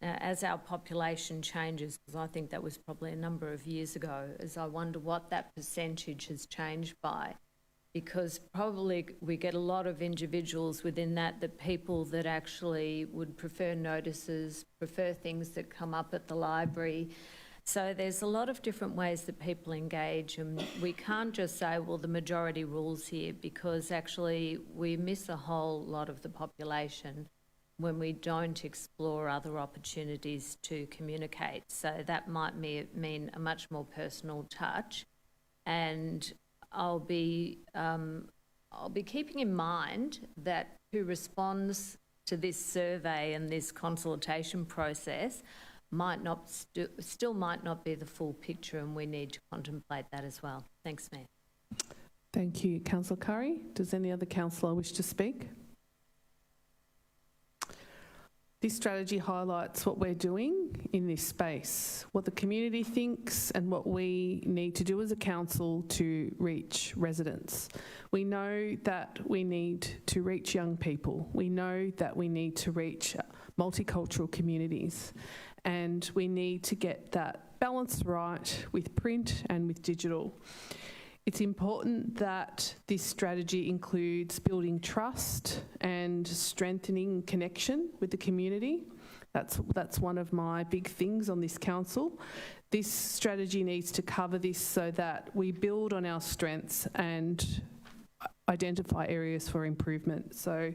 Now, as our population changes, because I think that was probably a number of years ago, as I wonder what that percentage has changed by. Because probably we get a lot of individuals within that people that actually would prefer notices, prefer things that come up at the library. So there's a lot of different ways that people engage, and we can't just say, well, the majority rules here, because actually we miss a whole lot of the population when we don't explore other opportunities to communicate. So that might mean a much more personal touch, and I'll be keeping in mind that who responds to this survey and this consultation process still might not be the full picture, and we need to contemplate that as well. Thanks, Mayor. Thank you, Councillor Curry. Does any other councillor wish to speak? This strategy highlights what we're doing in this space, what the community thinks and what we need to do as a council to reach residents. We know that we need to reach young people. We know that we need to reach multicultural communities, and we need to get that balance right with print and with digital. It's important that this strategy includes building trust and strengthening connection with the community. That's one of my big things on this council. This strategy needs to cover this so that we build on our strengths and identify areas for improvement. So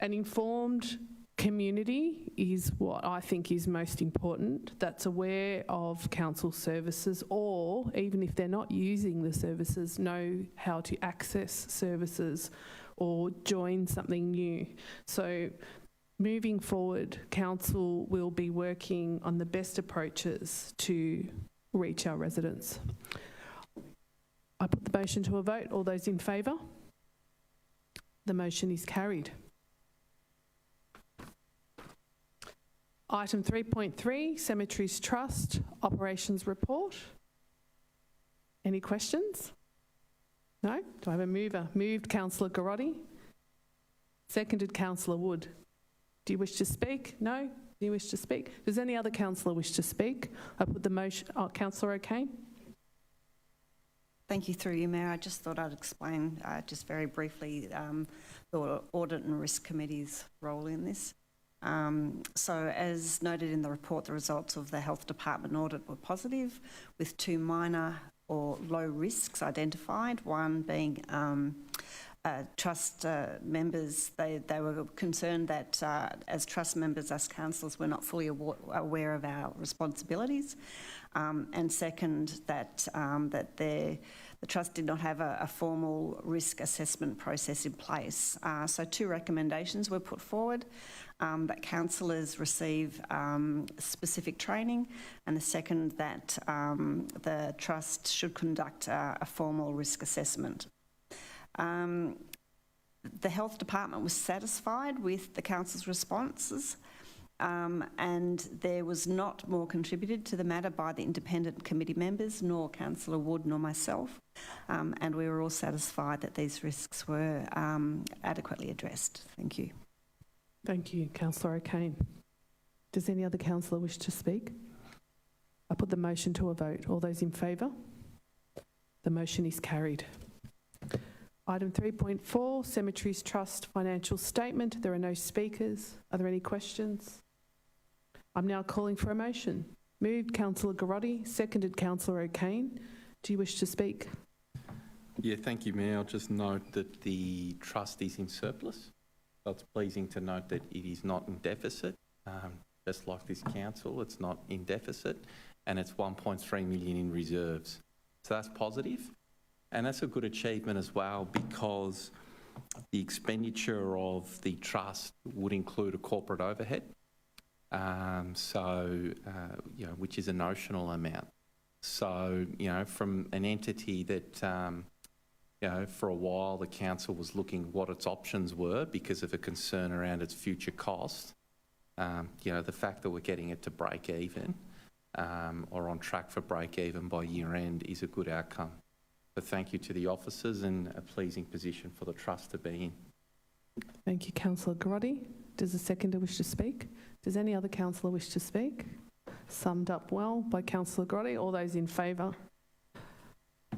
an informed community is what I think is most important, that's aware of council services, or even if they're not using the services, know how to access services or join something new. So moving forward, council will be working on the best approaches to reach our residents. I put the motion to a vote. All those in favour? The motion is carried. Item 3.3, Cemeteries Trust Operations Report. Any questions? No? Do I have a mover? Moved Councillor Garotti. Seconded Councillor Wood. Do you wish to speak? No? Do you wish to speak? Does any other councillor wish to speak? I put the motion... Councillor O'Kane. Thank you, through you, Mayor. I just thought I'd explain just very briefly the Audit and Risk Committee's role in this. So as noted in the report, the results of the Health Department audit were positive, with 2 minor or low risks identified, one being trust members. They were concerned that as trust members, us councillors, were not fully aware of our responsibilities, and second, that the trust did not have a formal risk assessment process in place. So 2 recommendations were put forward, that councillors receive specific training, and the second, that the trust should conduct a formal risk assessment. The Health Department was satisfied with the council's responses, and there was not more contributed to the matter by the independent committee members, nor Councillor Wood nor myself, and we were all satisfied that these risks were adequately addressed. Thank you. Thank you, Councillor O'Kane. Does any other councillor wish to speak? I put the motion to a vote. All those in favour? The motion is carried. Item 3.4, Cemeteries Trust Financial Statement. There are no speakers. Are there any questions? I'm now calling for a motion. Moved Councillor Garotti, seconded Councillor O'Kane. Do you wish to speak? Yeah, thank you, Mayor. I'll just note that the trust is in surplus. So it's pleasing to note that it is not in deficit. just like this council. It's not in deficit, and it's 1.3 million in reserves. So that's positive, and that's a good achievement as well, because the expenditure of the trust would include a corporate overhead, which is a notional amount. So, from an entity that, for a while the council was looking what its options were because of a concern around its future cost, the fact that we're getting it to break even or on track for break even by year end is a good outcome. So thank you to the officers, and a pleasing position for the trust to be in. Thank you, Councillor Grotti. Does the seconder wish to speak? Does any other councillor wish to speak? Summed up well by Councillor Grotti. All those in favour?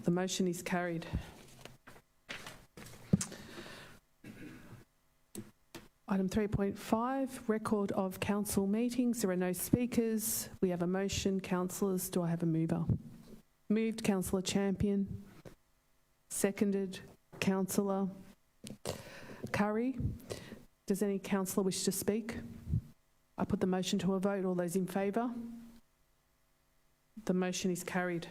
The motion is carried. Item 3.5, record of council meetings. There are no speakers. We have a motion. Councillors, do I have a mover? Moved, Councillor Champion. Seconded, Councillor Curry. Does any councillor wish to speak? I put the motion to a vote. All those in favour? The motion is carried.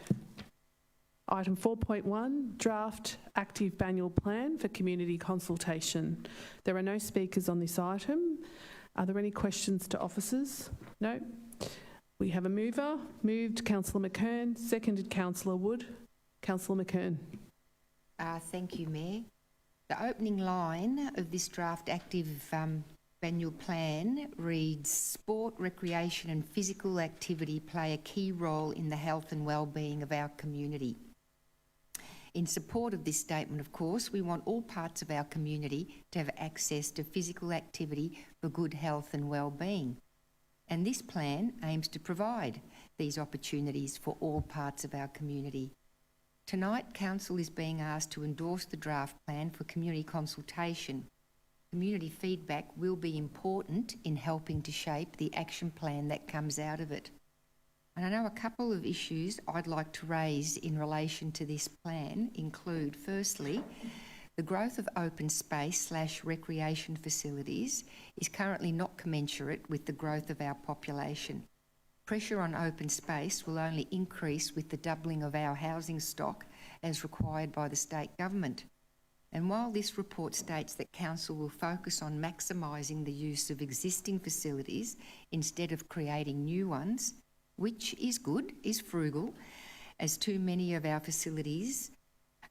Item 4.1, draft active Banyule plan for community consultation. There are no speakers on this item. Are there any questions to officers? No. We have a mover. Moved, Councillor McKern. Seconded, Councillor Wood. Councillor McKern. Thank you, Mayor. The opening line of this draft active Banyule plan reads, sport, recreation and physical activity play a key role in the health and well-being of our community. In support of this statement, of course, we want all parts of our community to have access to physical activity for good health and well-being. And this plan aims to provide these opportunities for all parts of our community. Tonight, Council is being asked to endorse the draft plan for community consultation. Community feedback will be important in helping to shape the action plan that comes out of it. And I know a couple of issues I'd like to raise in relation to this plan include, firstly, the growth of open space / recreation facilities is currently not commensurate with the growth of our population. Pressure on open space will only increase with the doubling of our housing stock as required by the state government. And while this report states that Council will focus on maximising the use of existing facilities instead of creating new ones, which is good, is frugal, as too many of our facilities,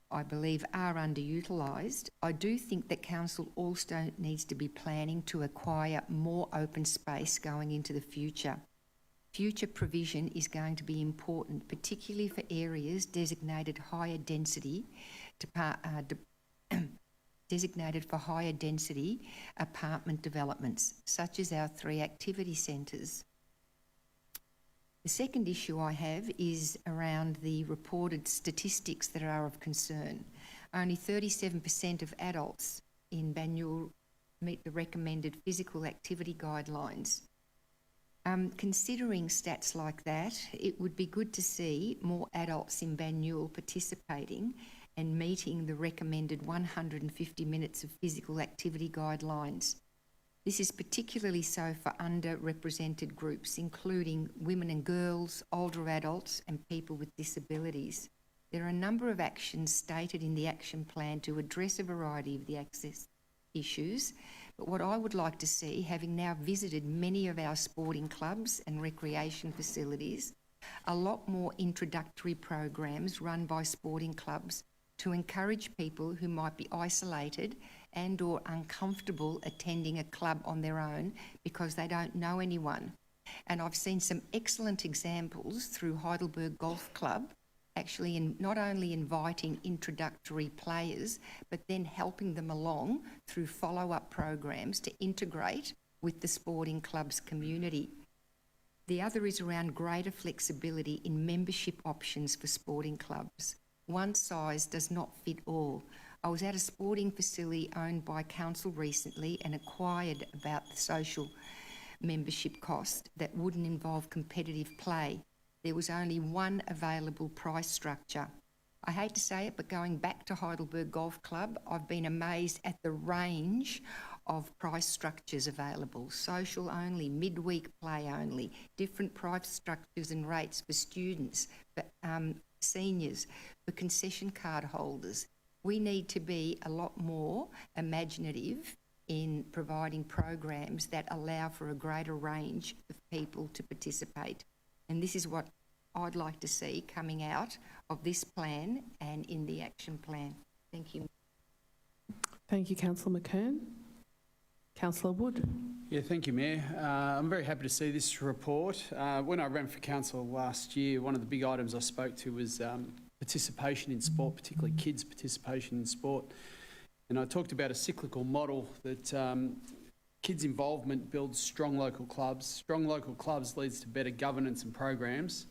I believe, are underutilised, I do think that Council also needs to be planning to acquire more open space going into the future. Future provision is going to be important, particularly for areas designated higher density designated for higher density apartment developments, such as our 3 activity centres. The second issue I have is around the reported statistics that are of concern. Only 37% of adults in Banyule meet the recommended physical activity guidelines. Considering stats like that, it would be good to see more adults in Banyule participating and meeting the recommended 150 minutes of physical activity guidelines. This is particularly so for underrepresented groups, including women and girls, older adults and people with disabilities. There are a number of actions stated in the action plan to address a variety of the access issues, but what I would like to see, having now visited many of our sporting clubs and recreation facilities, a lot more introductory programs run by sporting clubs to encourage people who might be isolated and or uncomfortable attending a club on their own because they don't know anyone. And I've seen some excellent examples through Heidelberg Golf Club, actually not only inviting introductory players, but then helping them along through follow-up programs to integrate with the sporting club's community. The other is around greater flexibility in membership options for sporting clubs. One size does not fit all. I was at a sporting facility owned by council recently and inquired about the social membership cost that wouldn't involve competitive play. There was only one available price structure. I hate to say it, but going back to Heidelberg Golf Club, I've been amazed at the range of price structures available, social only, midweek play only, different price structures and rates for students, for seniors, for concession card holders. We need to be a lot more imaginative in providing programs that allow for a greater range of people to participate. And this is what I'd like to see coming out of this plan and in the action plan. Thank you. Thank you, Councillor McKern. Councillor Wood. Yeah, thank you, Mayor. I'm very happy to see this report. When I ran for council last year, one of the big items I spoke to was participation in sport, particularly kids' participation in sport. And I talked about a cyclical model that kids' involvement builds strong local clubs. Strong local clubs leads to better governance and programs,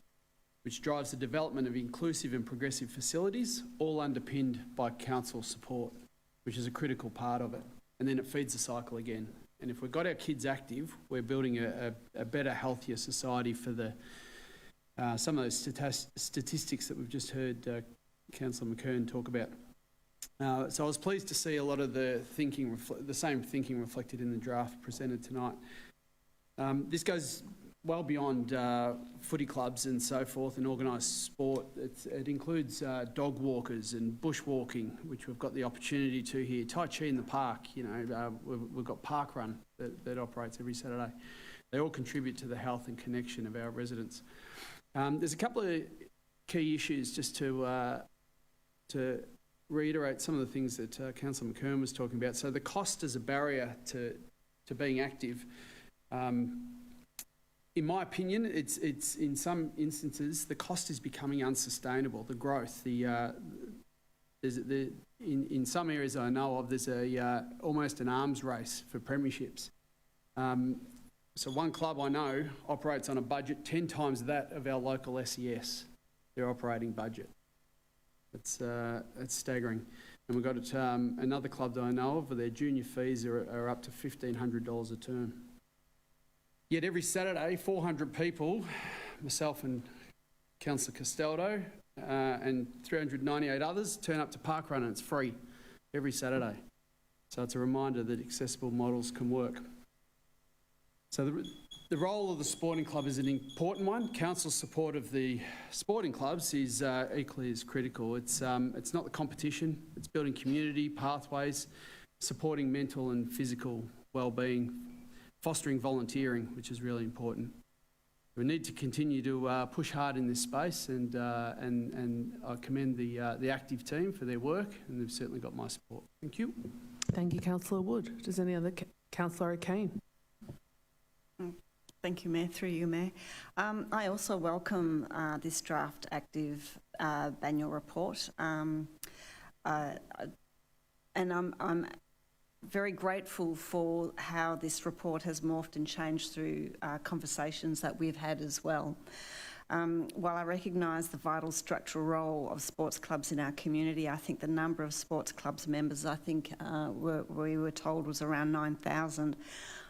which drives the development of inclusive and progressive facilities, all underpinned by council support, which is a critical part of it. And then it feeds the cycle again. And if we've got our kids active, we're building a better, healthier society for the some of those statistics that we've just heard Councillor McKern talk about. So I was pleased to see a lot of the thinking, the same thinking reflected in the draft presented tonight. This goes well beyond footy clubs and so forth and organised sport. It includes dog walkers and bushwalking, which we've got the opportunity to here. Tai Chi in the park, you know, we've got Park Run that operates every Saturday. They all contribute to the health and connection of our residents. There's a couple of key issues just to reiterate some of the things that Councillor McKern was talking about. So the cost as a barrier to being active. In my opinion, it's in some instances the cost is becoming unsustainable. The growth, in some areas I know of, there's almost an arms race for premierships. So one club I know operates on a budget 10 times that of our local SES, their operating budget. It's staggering. And we've got another club that I know of, where their junior fees are up to $1,500 a term. Yet every Saturday, 400 people, myself and Councillor Castaldo and 398 others, turn up to Park Run, and it's free every Saturday. So it's a reminder that accessible models can work. So the role of the sporting club is an important one. Council's support of the sporting clubs is equally as critical. It's not the competition, it's building community, pathways, supporting mental and physical well-being, fostering volunteering, which is really important. We need to continue to push hard in this space, and I commend the active team for their work, and they've certainly got my support. Thank you. Thank you, Councillor Wood. Does any other Councillor O'Kane? Thank you, Mayor. Through you, Mayor. I also welcome this draft active Banyule report, and I'm very grateful for how this report has morphed and changed through conversations that we've had as well. While I recognise the vital structural role of sports clubs in our community, I think the number of sports clubs members, we were told was around 9,000.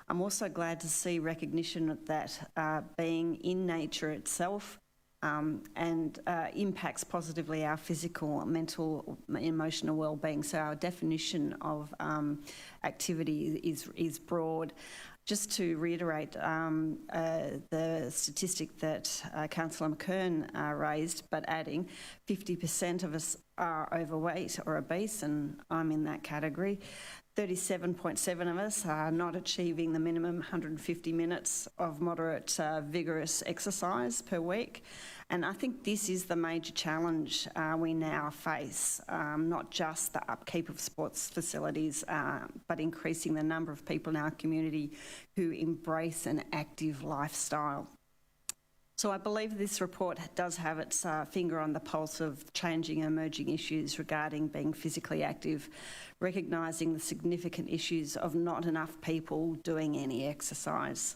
I'm also glad to see recognition that being in nature itself and impacts positively our physical, mental, emotional well-being. So our definition of activity is broad. Just to reiterate the statistic that Councillor McKern raised, but adding 50% of us are overweight or obese, and I'm in that category. 37.7 of us are not achieving the minimum 150 minutes of moderate vigorous exercise per week. And I think this is the major challenge we now face, not just the upkeep of sports facilities, but increasing the number of people in our community who embrace an active lifestyle. So I believe this report does have its finger on the pulse of changing and emerging issues regarding being physically active, recognising the significant issues of not enough people doing any exercise.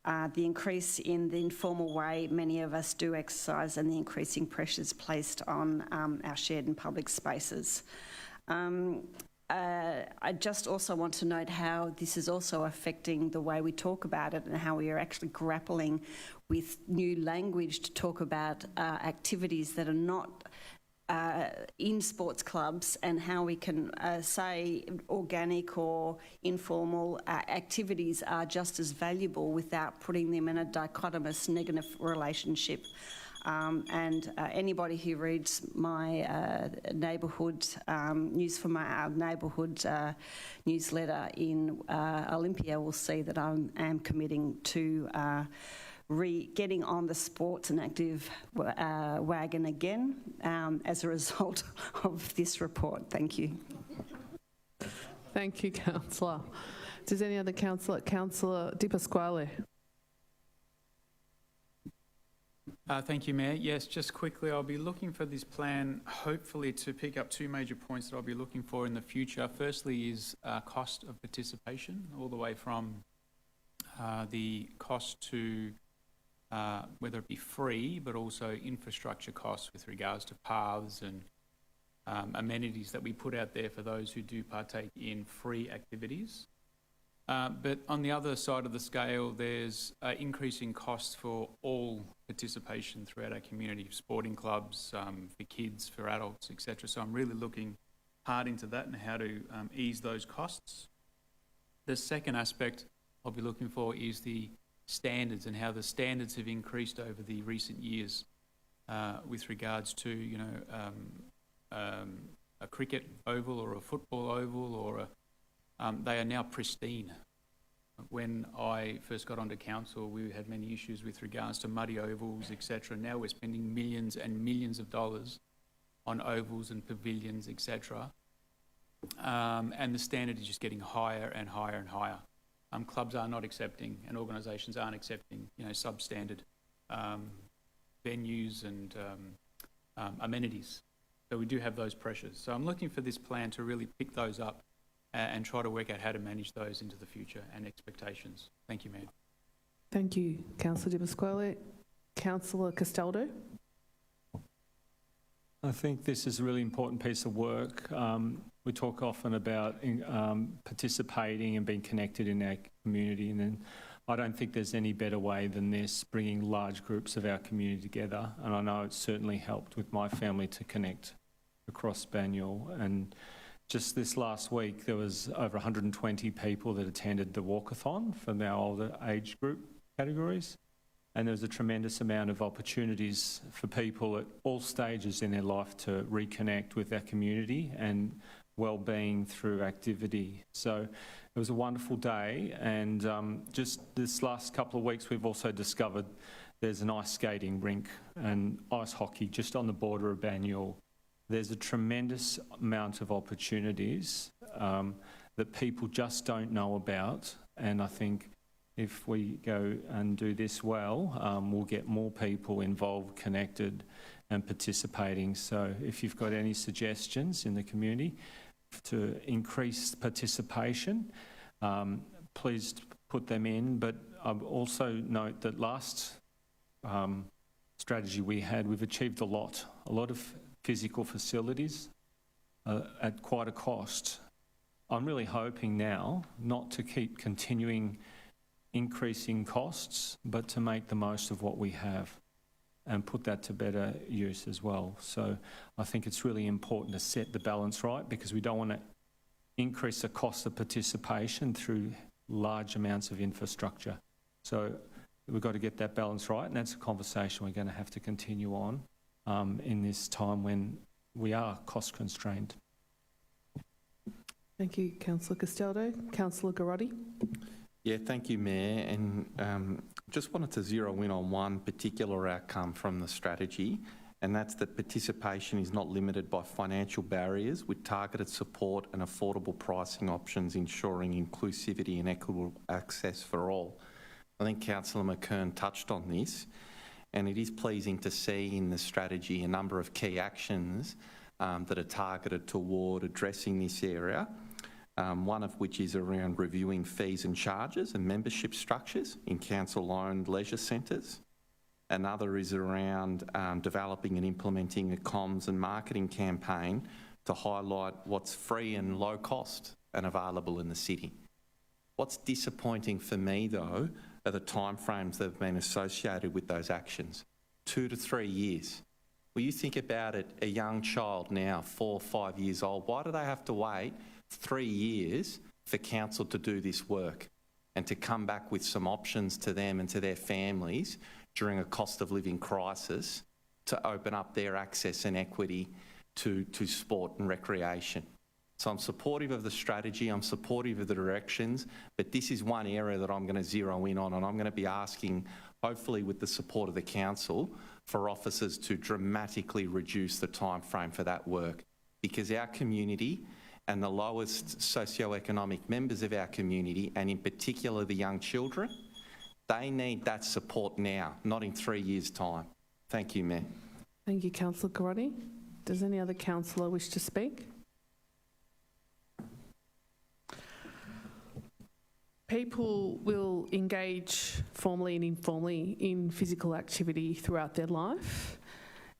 The increase in the informal way many of us do exercise, and the increasing pressures placed on our shared and public spaces. I just also want to note how this is also affecting the way we talk about it, and how we are actually grappling with new language to talk about activities that are not in sports clubs and how we can say organic or informal activities are just as valuable without putting them in a dichotomous negative relationship. Anybody who reads my neighbourhood news from our neighbourhood newsletter in Olympia will see that I am committing to getting on the sports and active wagon again as a result of this report. Thank you. Thank you, councillor. Does any other councillor? Councillor Di Pasquale. Thank you, Mayor. Yes, just quickly, I'll be looking for this plan, hopefully to pick up two major points that I'll be looking for in the future. Firstly is cost of participation, all the way from the cost to whether it be free, but also infrastructure costs with regards to paths and amenities that we put out there for those who do partake in free activities. But on the other side of the scale, there's increasing costs for all participation throughout our community, sporting clubs, for kids, for adults, etc. So I'm really looking hard into that and how to ease those costs. The second aspect I'll be looking for is the standards and how the standards have increased over the recent years with regards to, a cricket oval or a football oval or they are now pristine. When I first got onto council, we had many issues with regards to muddy ovals, etc. Now we're spending millions and millions of dollars on ovals and pavilions, etc. And the standard is just getting higher and higher and higher. Clubs are not accepting and organisations aren't accepting, substandard venues and amenities. So we do have those pressures. So I'm looking for this plan to really pick those up and try to work out how to manage those into the future and expectations. Thank you, Mayor. Thank you, Councillor Di Pasquale. Councillor Castaldo. I think this is a really important piece of work. We talk often about participating and being connected in our community, and then I don't think there's any better way than this, bringing large groups of our community together. And I know it's certainly helped with my family to connect across Banyule. And just this last week, there was over 120 people that attended the walkathon from our older age group categories. And there was a tremendous amount of opportunities for people at all stages in their life to reconnect with their community and well-being through activity. So it was a wonderful day, and just this last couple of weeks we've also discovered there's an ice skating rink and ice hockey just on the border of Banyule. There's a tremendous amount of opportunities that people just don't know about, and I think if we go and do this well, we'll get more people involved, connected and participating. So if you've got any suggestions in the community to increase participation, please put them in. But I'll also note that last strategy we had, we've achieved a lot of physical facilities at quite a cost. I'm really hoping now not to keep continuing increasing costs, but to make the most of what we have and put that to better use as well. So I think it's really important to set the balance right, because we don't want to increase the cost of participation through large amounts of infrastructure. So we've got to get that balance right, and that's a conversation we're going to have to continue on in this time when we are cost constrained. Thank you, Councillor Castaldo. Councillor Garotti. Yeah, thank you, Mayor. And just wanted to zero in on one particular outcome from the strategy, and that's that participation is not limited by financial barriers, with targeted support and affordable pricing options ensuring inclusivity and equitable access for all. I think Councillor McKern touched on this, and it is pleasing to see in the strategy a number of key actions that are targeted toward addressing this area. One of which is around reviewing fees and charges and membership structures in council-owned leisure centres. Another is around developing and implementing a comms and marketing campaign to highlight what's free and low cost and available in the city. What's disappointing for me, though, are the timeframes that have been associated with those actions. 2 to 3 years. Well, you think about it, a young child now, 4 or 5 years old, why do they have to wait 3 years for council to do this work and to come back with some options to them and to their families during a cost of living crisis to open up their access and equity to sport and recreation? So I'm supportive of the strategy, I'm supportive of the directions, but this is one area that I'm going to zero in on, and I'm going to be asking, hopefully with the support of the council, for officers to dramatically reduce the time frame for that work, because our community and the lowest socioeconomic members of our community, and in particular the young children, they need that support now, not in 3 years' time. Thank you, Mayor. Thank you, Councillor Carotti. Does any other councillor wish to speak? People will engage formally and informally in physical activity throughout their life.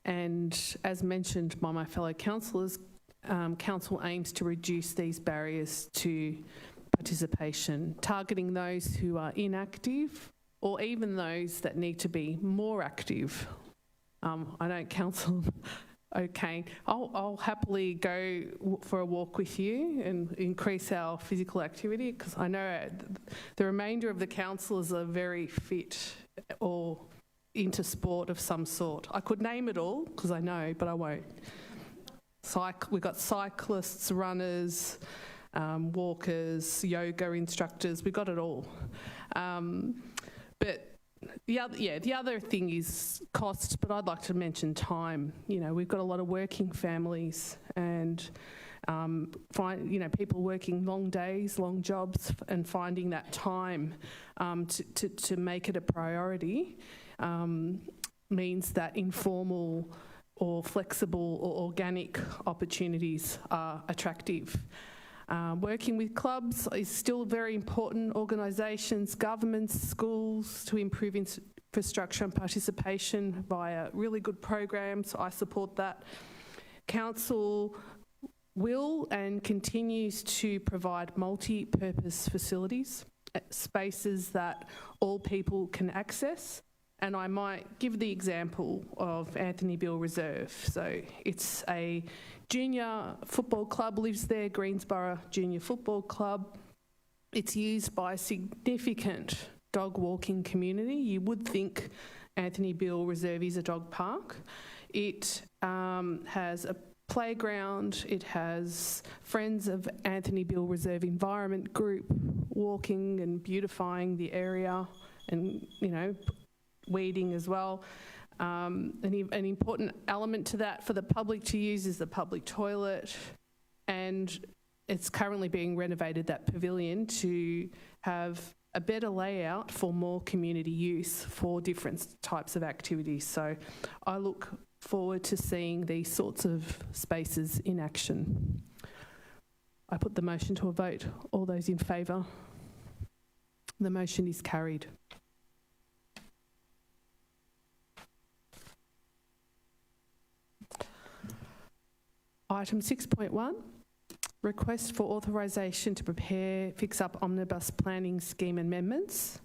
And as mentioned by my fellow councillors, council aims to reduce these barriers to participation, targeting those who are inactive or even those that need to be more active. I know Council Okay, I'll happily go for a walk with you and increase our physical activity, because I know the remainder of the councillors are very fit or into sport of some sort. I could name it all because I know, but I won't. We've got cyclists, runners, walkers, yoga instructors, we've got it all. But the other thing is cost, but I'd like to mention time. You know, we've got a lot of working families and people working long days, long jobs, and finding that time to make it a priority means that informal or flexible or organic opportunities are attractive. Working with clubs is still very important. Organisations, governments, schools to improve infrastructure and participation via really good programs. I support that. Council will and continues to provide multi-purpose facilities, spaces that all people can access. And I might give the example of Anthony Beale Reserve. So it's a junior football club, lives there, Greensborough Junior Football Club. It's used by a significant dog walking community. You would think Anthony Beale Reserve is a dog park. It has a playground, it has Friends of Anthony Beale Reserve Environment Group walking and beautifying the area and, weeding as well. An important element to that for the public to use is the public toilet, and it's currently being renovated, that pavilion, to have a better layout for more community use for different types of activities. So I look forward to seeing these sorts of spaces in action. I put the motion to a vote. All those in favour? The motion is carried. Item 6.1, request for authorisation to fix up omnibus planning scheme amendments.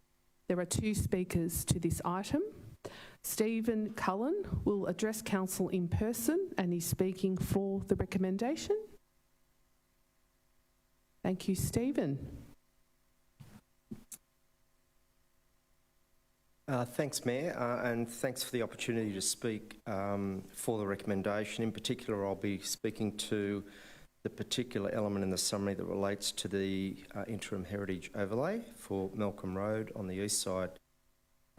There are 2 speakers to this item. Stephen Cullen will address council in person and is speaking for the recommendation. Thank you, Stephen. Thanks, Mayor, and thanks for the opportunity to speak for the recommendation. In particular, I'll be speaking to the particular element in the summary that relates to the interim heritage overlay for Malcolm Road on the east side.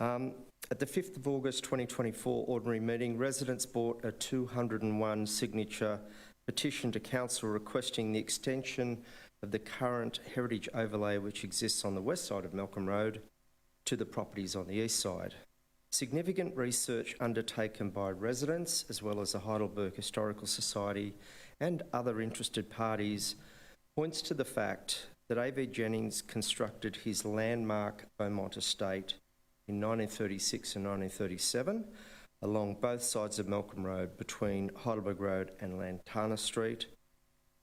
At the 5th of August 2024 ordinary meeting, residents brought a 201 signature petition to council requesting the extension of the current heritage overlay which exists on the west side of Malcolm Road to the properties on the east side. Significant research undertaken by residents as well as the Heidelberg Historical Society and other interested parties points to the fact that A.V. Jennings constructed his landmark Beaumont estate in 1936 and 1937 along both sides of Malcolm Road between Heidelberg Road and Lantana Street,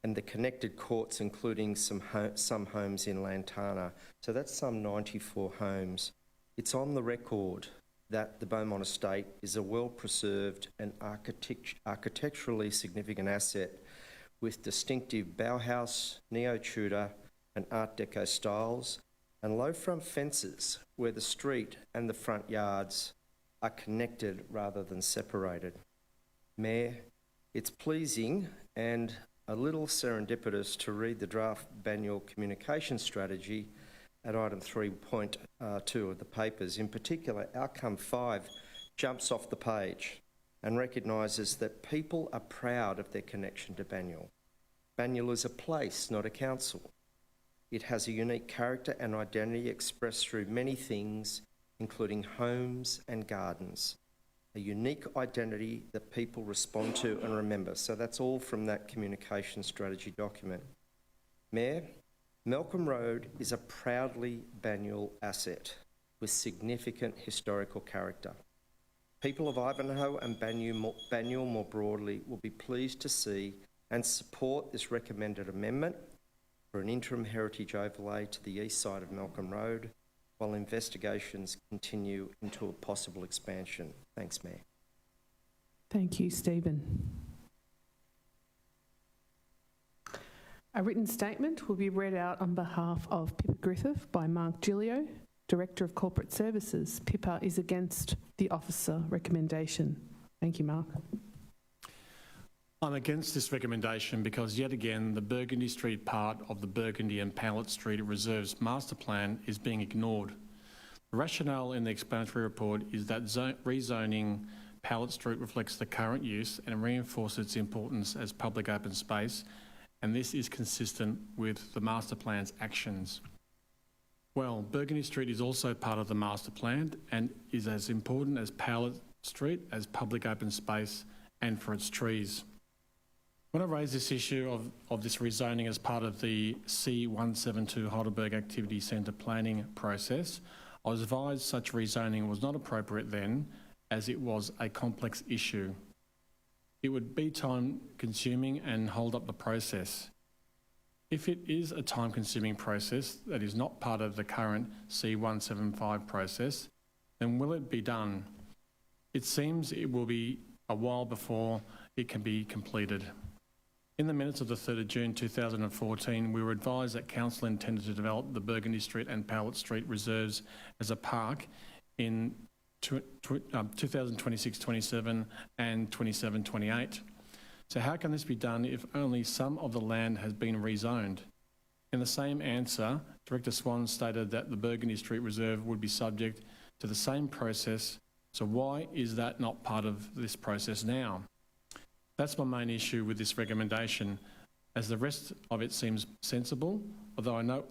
and the connected courts, including some homes in Lantana. So that's some 94 homes. It's on the record that the Beaumont Estate is a well-preserved and architecturally significant asset with distinctive Bauhaus, Neo-Tudor and Art Deco styles and low front fences where the street and the front yards are connected rather than separated. Mayor, it's pleasing and a little serendipitous to read the draft Banyule communication strategy at item 3.2 of the papers. In particular, outcome 5 jumps off the page and recognises that people are proud of their connection to Banyule. Banyule is a place, not a council. It has a unique character and identity expressed through many things, including homes and gardens. A unique identity that people respond to and remember. So that's all from that communication strategy document. Mayor, Malcolm Road is a proudly Banyule asset with significant historical character. People of Ivanhoe and Banyule more broadly will be pleased to see and support this recommended amendment for an interim heritage overlay to the east side of Malcolm Road while investigations continue into a possible expansion. Thanks, Mayor. Thank you, Stephen. A written statement will be read out on behalf of Pippa Griffith by Mark Gilio, Director of Corporate Services. Pippa is against the officer recommendation. Thank you, Mark. I'm against this recommendation because yet again the Burgundy Street part of the Burgundy and Powlett Street Reserves Master Plan is being ignored. The rationale in the explanatory report is that rezoning Powlett Street reflects the current use and reinforces its importance as public open space, and this is consistent with the Master Plan's actions. Well, Burgundy Street is also part of the Master Plan and is as important as Powlett Street as public open space and for its trees. When I raised this issue of this rezoning as part of the C172 Heidelberg Activity Centre planning process, I was advised such rezoning was not appropriate then, as it was a complex issue. It would be time-consuming and hold up the process. If it is a time-consuming process that is not part of the current C175 process, then will it be done? It seems it will be a while before it can be completed. In the minutes of the 3rd of June 2014, we were advised that Council intended to develop the Burgundy Street and Powlett Street reserves as a park in 2026-27 and 27-28. So how can this be done if only some of the land has been rezoned? In the same answer, Director Swan stated that the Burgundy Street Reserve would be subject to the same process, so why is that not part of this process now? That's my main issue with this recommendation, as the rest of it seems sensible, although I note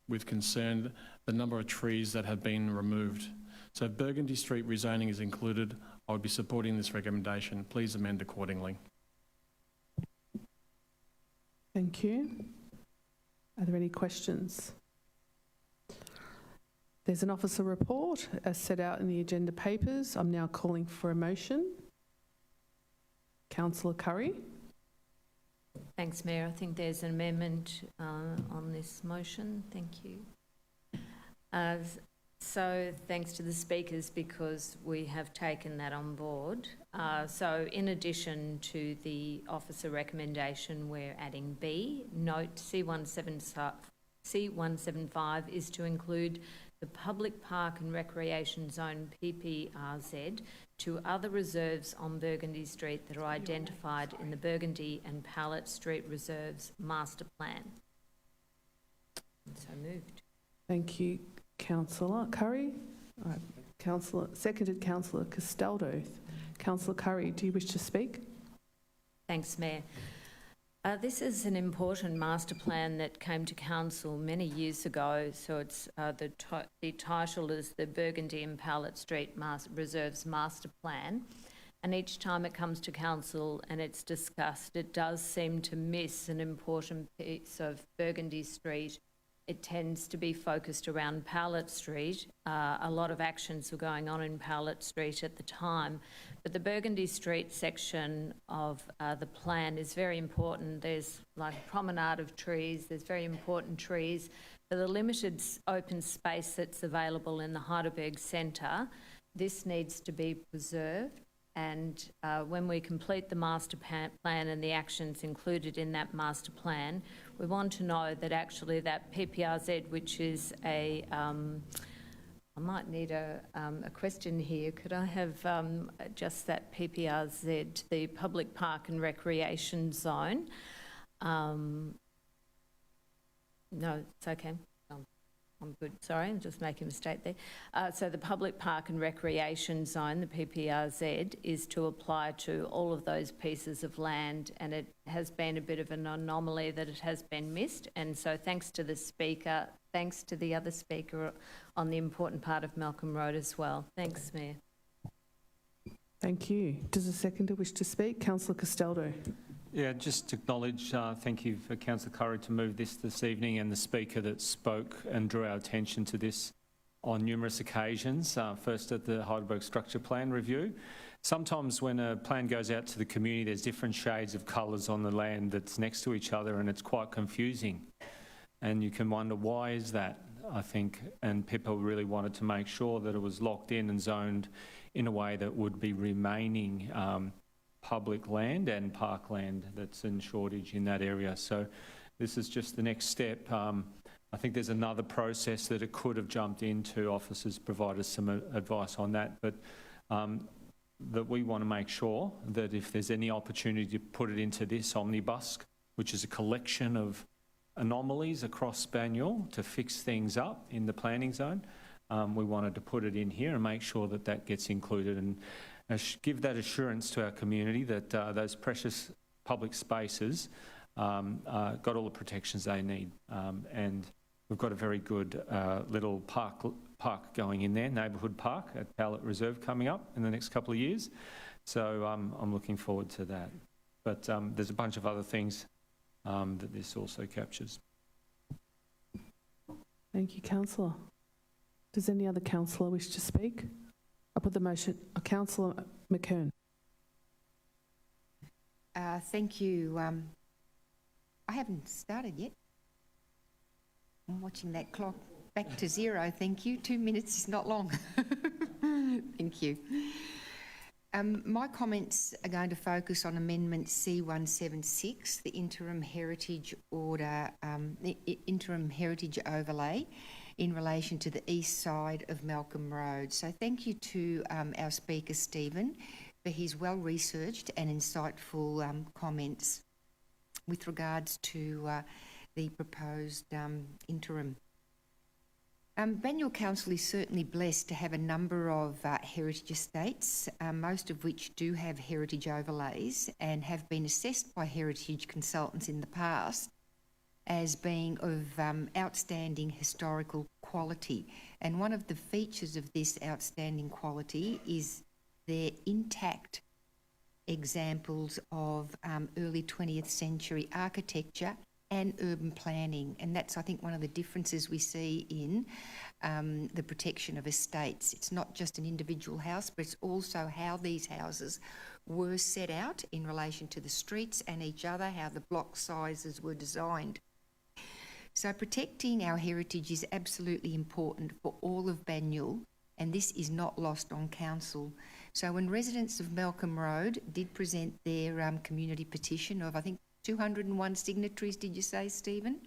with concern the number of trees that have been removed. So if Burgundy Street rezoning is included, I would be supporting this recommendation. Please amend accordingly. Thank you. Are there any questions? There's an officer report as set out in the agenda papers. I'm now calling for a motion. Councillor Curry. Thanks, Mayor. I think there's an amendment on this motion. Thank you. So thanks to the speakers because we have taken that on board. So in addition to the officer recommendation, we're adding B. Note C175 is to include the Public Park and Recreation Zone PPRZ to other reserves on Burgundy Street that are identified in the Burgundy and Powlett Street Reserves Master Plan. So moved. Thank you, Councillor Curry. All right. Seconded Councillor Castaldo. Councillor Curry, do you wish to speak? Thanks, Mayor. This is an important master plan that came to council many years ago. So it's the title is the Burgundy and Powlett Street Reserves Master Plan. And each time it comes to council and it's discussed, it does seem to miss an important piece of Burgundy Street. It tends to be focused around Powlett Street. A lot of actions were going on in Powlett Street at the time, but the Burgundy Street section of the plan is very important. There's like a promenade of trees, there's very important trees. For the limited open space that's available in the Heidelberg Centre, this needs to be preserved, and when we complete the master plan and the actions included in that master plan, we want to know that actually that PPRZ, which is a I might need a question here. Could I have just that PPRZ, the Public Park and Recreation Zone? No, it's okay. I'm good. Sorry, I'm just making a mistake there. So the Public Park and Recreation Zone, the PPRZ, is to apply to all of those pieces of land, and it has been a bit of an anomaly that it has been missed. And so thanks to the Speaker, thanks to the other Speaker on the important part of Malcolm Road as well. Thanks, Mayor. Thank you. Does the seconder wish to speak? Councillor Castaldo. Yeah, just to acknowledge, thank you for Councillor Curry to move this evening, and the Speaker that spoke and drew our attention to this on numerous occasions, first at the Heidelberg Structure Plan review. Sometimes when a plan goes out to the community, there's different shades of colours on the land that's next to each other, and it's quite confusing. And you can wonder, why is that, I think, and Pippa really wanted to make sure that it was locked in and zoned in a way that would be remaining public land and parkland that's in shortage in that area. So this is just the next step. I think there's another process that it could have jumped into. Officers provided some advice on that, but that we want to make sure that if there's any opportunity to put it into this omnibus, which is a collection of anomalies across Banyule to fix things up in the planning zone, we wanted to put it in here and make sure that that gets included and give that assurance to our community that those precious public spaces got all the protections they need. And we've got a very good little park going in there, neighbourhood park at Powlett Reserve coming up in the next couple of years. So I'm looking forward to that. But there's a bunch of other things that this also captures. Thank you, Councillor. Does any other councillor wish to speak? I'll put the motion. Councillor McKern. Thank you. I haven't started yet. I'm watching that clock back to zero. Thank you. 2 minutes is not long. Thank you. My comments are going to focus on Amendment C176, the Interim Heritage Order, the Interim Heritage Overlay in relation to the east side of Malcolm Road. So thank you to our Speaker, Stephen, for his well-researched and insightful comments with regards to the proposed interim. Banyule Council is certainly blessed to have a number of heritage estates, most of which do have heritage overlays and have been assessed by heritage consultants in the past as being of outstanding historical quality. And one of the features of this outstanding quality is their intact examples of early 20th century architecture and urban planning. And that's, I think, one of the differences we see in the protection of estates. It's not just an individual house, but it's also how these houses were set out in relation to the streets and each other, how the block sizes were designed. So protecting our heritage is absolutely important for all of Banyule, and this is not lost on Council. So when residents of Malcolm Road did present their community petition of, I think, 201 signatories, did you say, Stephen,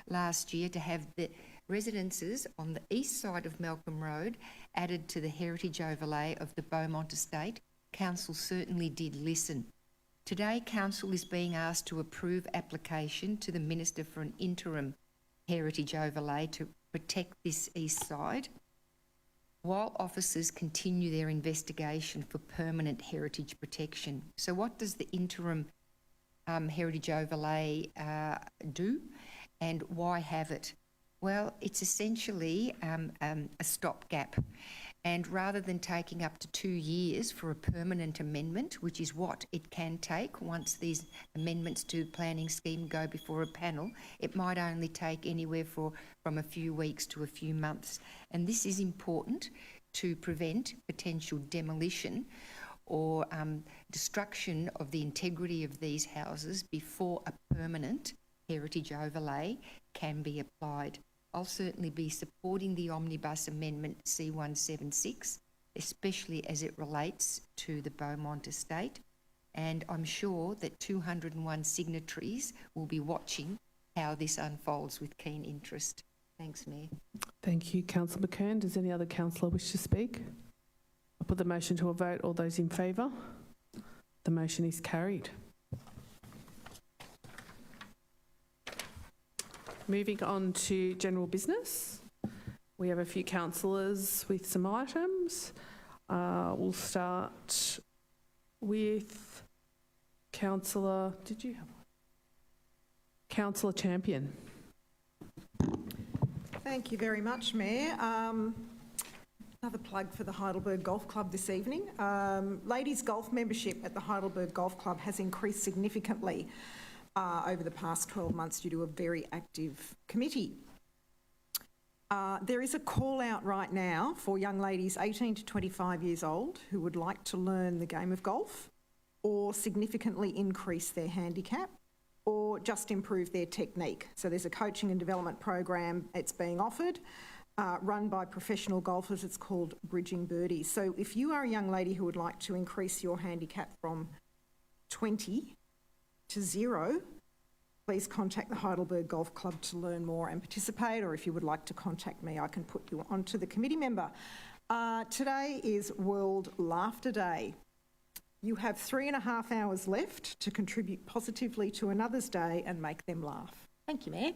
last year, to have the residences on the east side of Malcolm Road added to the heritage overlay of the Beaumont Estate, Council certainly did listen. Today, Council is being asked to approve application to the Minister for an interim heritage overlay to protect this east side, while officers continue their investigation for permanent heritage protection. So what does the interim heritage overlay do, and why have it? Well, it's essentially a stopgap, and rather than taking up to 2 years for a permanent amendment, which is what it can take once these amendments to the planning scheme go before a panel, it might only take anywhere from a few weeks to a few months. And this is important to prevent potential demolition or destruction of the integrity of these houses before a permanent heritage overlay can be applied. I'll certainly be supporting the Omnibus Amendment C176. especially as it relates to the Beaumont estate. And I'm sure that 201 signatories will be watching how this unfolds with keen interest. Thanks, Mayor. Thank you, Councillor McKern. Does any other councillor wish to speak? I'll put the motion to a vote. All those in favour? The motion is carried. Moving on to general business. We have a few councillors with some items. We'll start with Councillor, did you have one? Councillor Champion. Thank you very much, Mayor. Another plug for the Heidelberg Golf Club this evening. Ladies golf membership at the Heidelberg Golf Club has increased significantly over the past 12 months due to a very active committee. There is a call out right now for young ladies 18 to 25 years old who would like to learn the game of golf or significantly increase their handicap or just improve their technique. So there's a coaching and development program it's being offered, run by professional golfers. It's called Bridging Birdies. So if you are a young lady who would like to increase your handicap from 20 to 0, please contact the Heidelberg Golf Club to learn more and participate, or if you would like to contact me, I can put you onto the committee member. Today is World Laughter Day. You have 3.5 hours left to contribute positively to another's day and make them laugh. Thank you, Mayor.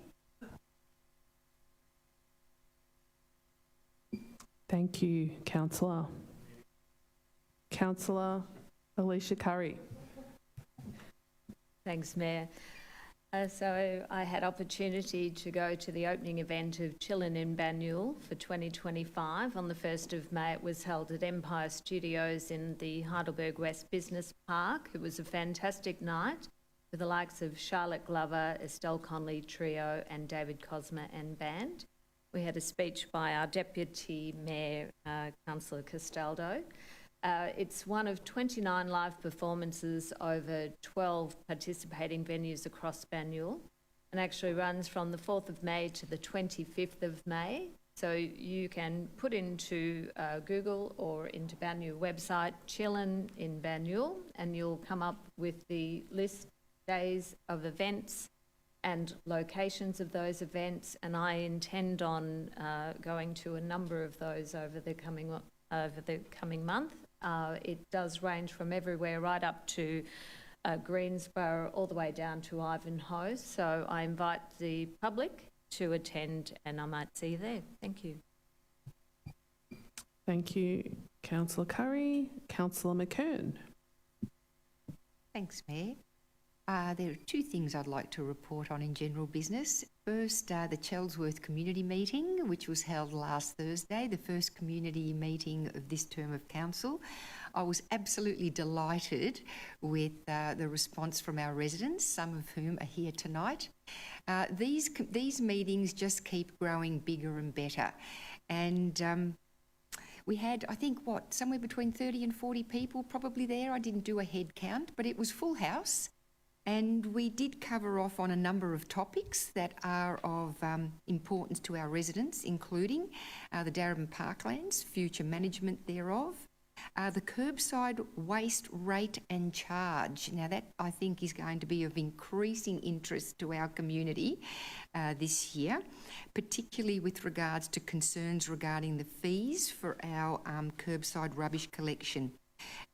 Thank you, Councillor. Councillor Alicia Curry. Thanks, Mayor. So I had opportunity to go to the opening event of Chillin' in Banyule for 2025. On the 1st of May, it was held at Empire Studios in the Heidelberg West Business Park. It was a fantastic night with the likes of Charlotte Glover, Estelle Conley Trio and David Cosma and band. We had a speech by our Deputy Mayor, Councillor Castaldo. It's one of 29 live performances over 12 participating venues across Banyule and actually runs from the 4th of May to the 25th of May. So you can put into Google or into Banyule website, Chillin' in Banyule, and you'll come up with the list days of events and locations of those events. And I intend on going to a number of those over the coming month. It does range from everywhere right up to Greensborough all the way down to Ivanhoe. So I invite the public to attend and I might see you there. Thank you. Thank you, Councillor Curry. Councillor McKern. Thanks, Mayor. There are two things I'd like to report on in general business. First, the Chelsworth Community Meeting, which was held last Thursday, the first community meeting of this term of council. I was absolutely delighted with the response from our residents, some of whom are here tonight. These meetings just keep growing bigger and better. And we had, I think, somewhere between 30 and 40 people probably there. I didn't do a head count, but it was full house. And we did cover off on a number of topics that are of importance to our residents, including the Darebin Parklands, future management thereof, the curbside waste rate and charge. Now that, I think, is going to be of increasing interest to our community this year, particularly with regards to concerns regarding the fees for our curbside rubbish collection.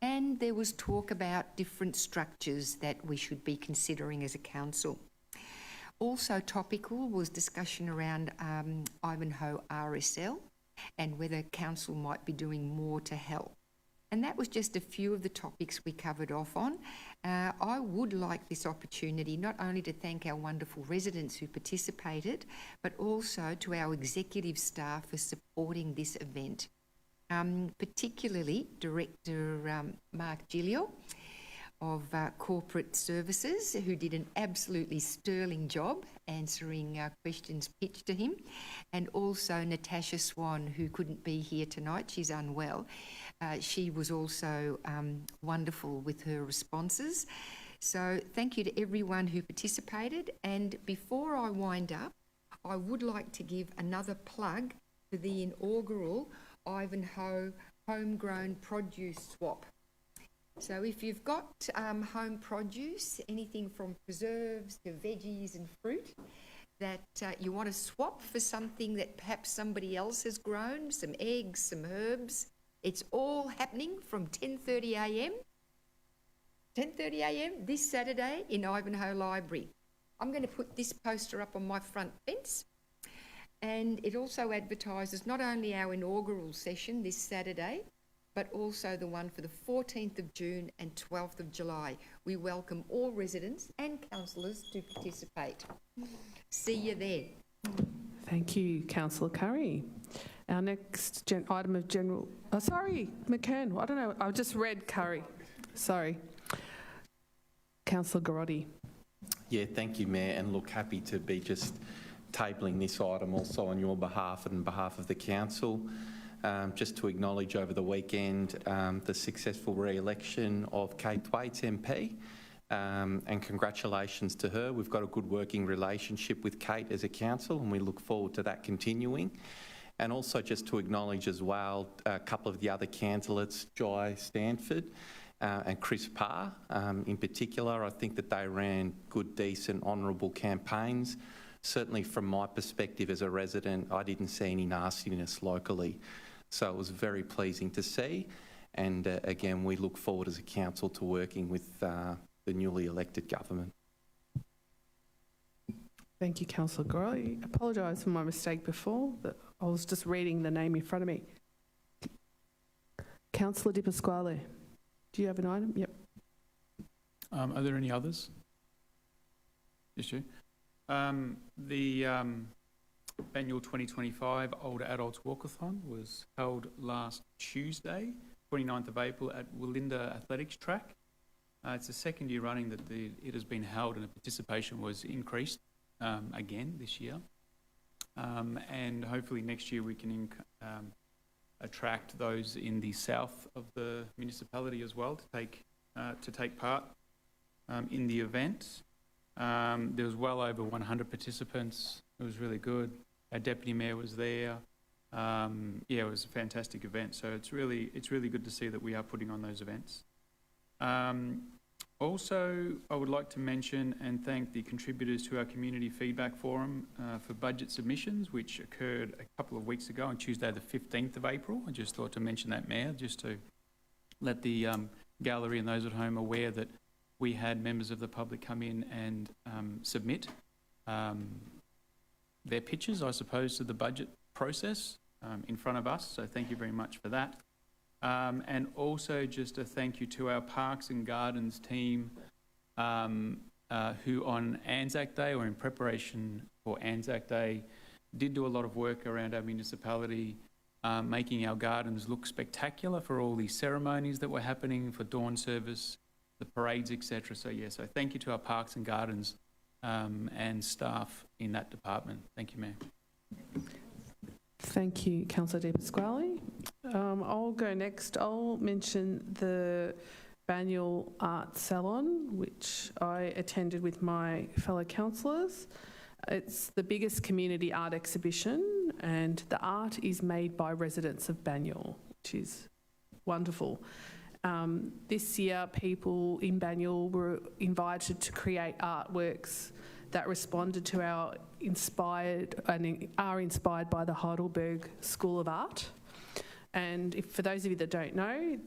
And there was talk about different structures that we should be considering as a council. Also topical was discussion around Ivanhoe RSL and whether council might be doing more to help. And that was just a few of the topics we covered off on. I would like this opportunity not only to thank our wonderful residents who participated, but also to our executive staff for supporting this event. Particularly Director Mark Gilio of Corporate Services, who did an absolutely sterling job answering questions pitched to him, and also Natasha Swan, who couldn't be here tonight, she's unwell. She was also wonderful with her responses. So thank you to everyone who participated. And before I wind up, I would like to give another plug for the inaugural Ivanhoe homegrown produce swap. So if you've got home produce, anything from preserves to veggies and fruit, that you want to swap for something that perhaps somebody else has grown, some eggs, some herbs, it's all happening from 10:30am this Saturday in Ivanhoe Library. I'm going to put this poster up on my front fence, and it also advertises not only our inaugural session this Saturday, but also the one for the 14th of June and 12th of July. We welcome all residents and councillors to participate. See you there. Thank you, Councillor Curry. Our next item of general... Oh, sorry, McKern. I don't know. I just read Curry. Sorry. Councillor Garotti. Yeah, thank you, Mayor, and look, happy to be just tabling this item also on your behalf and on behalf of the council. Just to acknowledge over the weekend the successful re-election of Kate Thwaites MP, and congratulations to her. We've got a good working relationship with Kate as a council, and we look forward to that continuing. And also just to acknowledge as well a couple of the other candidates, Jai Stanford and Chris Parr in particular. I think that they ran good, decent, honourable campaigns. Certainly from my perspective as a resident, I didn't see any nastiness locally. So it was very pleasing to see. And again, we look forward as a council to working with the newly elected government. Thank you, Councillor Garotti. I apologise for my mistake before, but I was just reading the name in front of me. Councillor Di Pasquale, do you have an item? Yep. Are there any others? Yes, you. The annual 2025 Older Adults Walkathon was held last Tuesday, 29th of April at Willinda Athletics Track. It's the second year running that it has been held, and the participation was increased again this year. And hopefully next year we can attract those in the south of the municipality as well to take part in the event. There was well over 100 participants. It was really good. Our deputy mayor was there. Yeah, it was a fantastic event. So it's really good to see that we are putting on those events. Also, I would like to mention and thank the contributors to our community feedback forum for budget submissions, which occurred a couple of weeks ago on Tuesday, the 15th of April. I just thought to mention that, Mayor, just to let the gallery and those at home aware that we had members of the public come in and submit their pitches, I suppose, to the budget process in front of us. So thank you very much for that. And also just a thank you to our Parks and Gardens team who on Anzac Day, or in preparation for Anzac Day, did do a lot of work around our municipality, making our gardens look spectacular for all these ceremonies that were happening, for dawn service, the parades, etc. So yeah, so thank you to our Parks and Gardens and staff in that department. Thank you, Mayor. Thank you, Councillor Di Pasquale. I'll go next. I'll mention the Banyule Art Salon, which I attended with my fellow councillors. It's the biggest community art exhibition, and the art is made by residents of Banyule, which is wonderful. This year, people in Banyule were invited to create artworks that responded to our inspired and are inspired by the Heidelberg School of Art. And for those of you that don't know,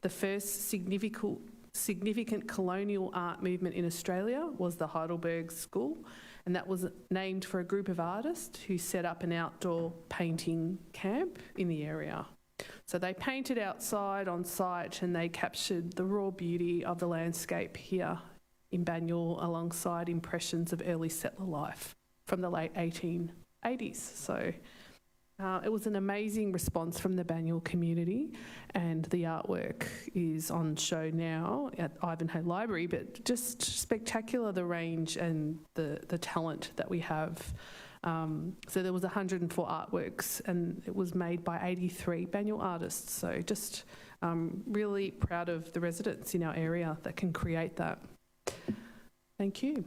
the first significant colonial art movement in Australia was the Heidelberg School, and that was named for a group of artists who set up an outdoor painting camp in the area. So they painted outside on site, and they captured the raw beauty of the landscape here in Banyule alongside impressions of early settler life from the late 1880s. So it was an amazing response from the Banyule community, and the artwork is on show now at Ivanhoe Library, but just spectacular, the range and the talent that we have. So there was 104 artworks, and it was made by 83 Banyule artists. So just really proud of the residents in our area that can create that. Thank you.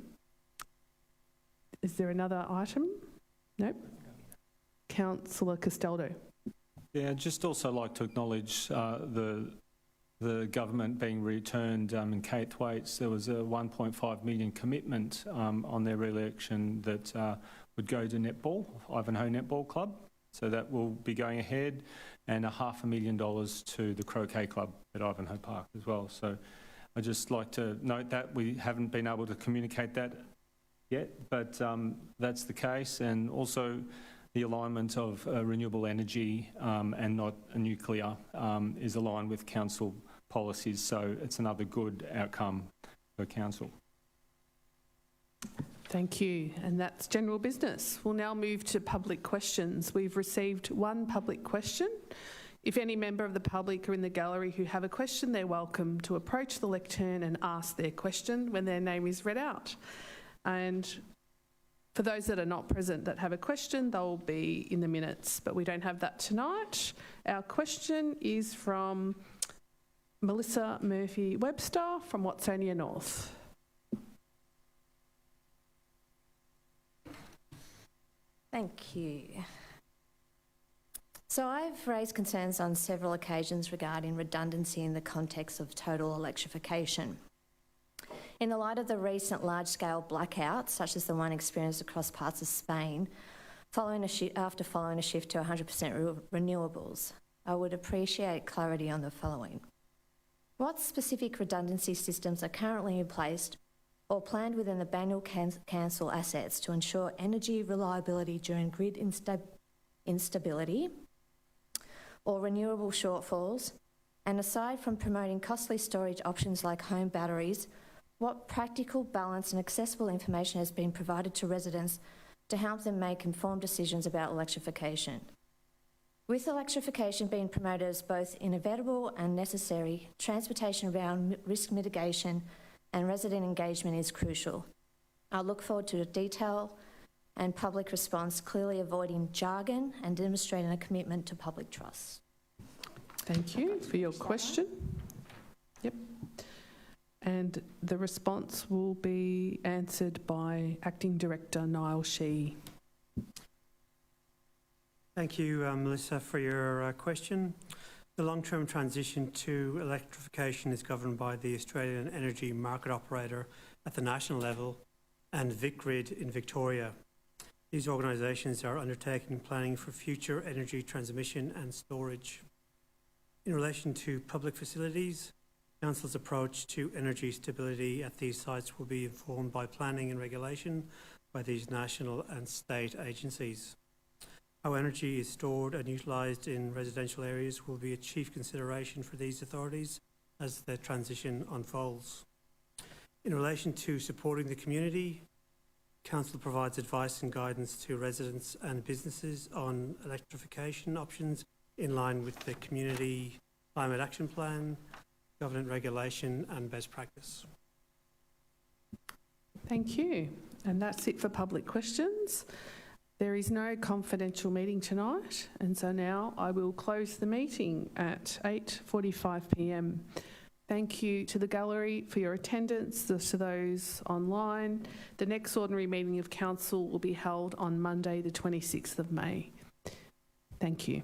Is there another item? Nope. Councillor Castaldo. Yeah, I'd just also like to acknowledge the government being returned in Kate Thwaites. There was a 1.5 million commitment on their re-election that would go to netball, Ivanhoe Netball Club. So that will be going ahead, and $500,000 to the Croquet Club at Ivanhoe Park as well. So I'd just like to note that we haven't been able to communicate that yet, but that's the case. And also the alignment of renewable energy and not nuclear is aligned with council policies. So it's another good outcome for council. Thank you. And that's general business. We'll now move to public questions. We've received one public question. If any member of the public are in the gallery who have a question, they're welcome to approach the lectern and ask their question when their name is read out. And for those that are not present that have a question, they'll be in the minutes, but we don't have that tonight. Our question is from Melissa Murphy-Webster from Watsonia North. Thank you. So I've raised concerns on several occasions regarding redundancy in the context of total electrification. In the light of the recent large-scale blackouts, such as the one experienced across parts of Spain, after following a shift to 100% renewables, I would appreciate clarity on the following. What specific redundancy systems are currently in place or planned within the Banyule Council assets to ensure energy reliability during grid instability or renewable shortfalls? And aside from promoting costly storage options like home batteries, what practical, balanced and accessible information has been provided to residents to help them make informed decisions about electrification? With electrification being promoted as both inevitable and necessary, transportation around risk mitigation and resident engagement is crucial. I look forward to a detailed and public response, clearly avoiding jargon and demonstrating a commitment to public trust. Thank you for your question. Yep. And the response will be answered by Acting Director Niall Shee. Thank you, Melissa, for your question. The long-term transition to electrification is governed by the Australian Energy Market Operator at the national level and VicGrid in Victoria. These organisations are undertaking planning for future energy transmission and storage. In relation to public facilities, Council's approach to energy stability at these sites will be informed by planning and regulation by these national and state agencies. How energy is stored and utilised in residential areas will be a chief consideration for these authorities as the transition unfolds. In relation to supporting the community, Council provides advice and guidance to residents and businesses on electrification options in line with the Community Climate Action Plan, government regulation and best practice. Thank you. And that's it for public questions. There is no confidential meeting tonight, and so now I will close the meeting at 8:45 p.m. Thank you to the gallery for your attendance, to those online. The next ordinary meeting of Council will be held on Monday the 26th of May. Thank you.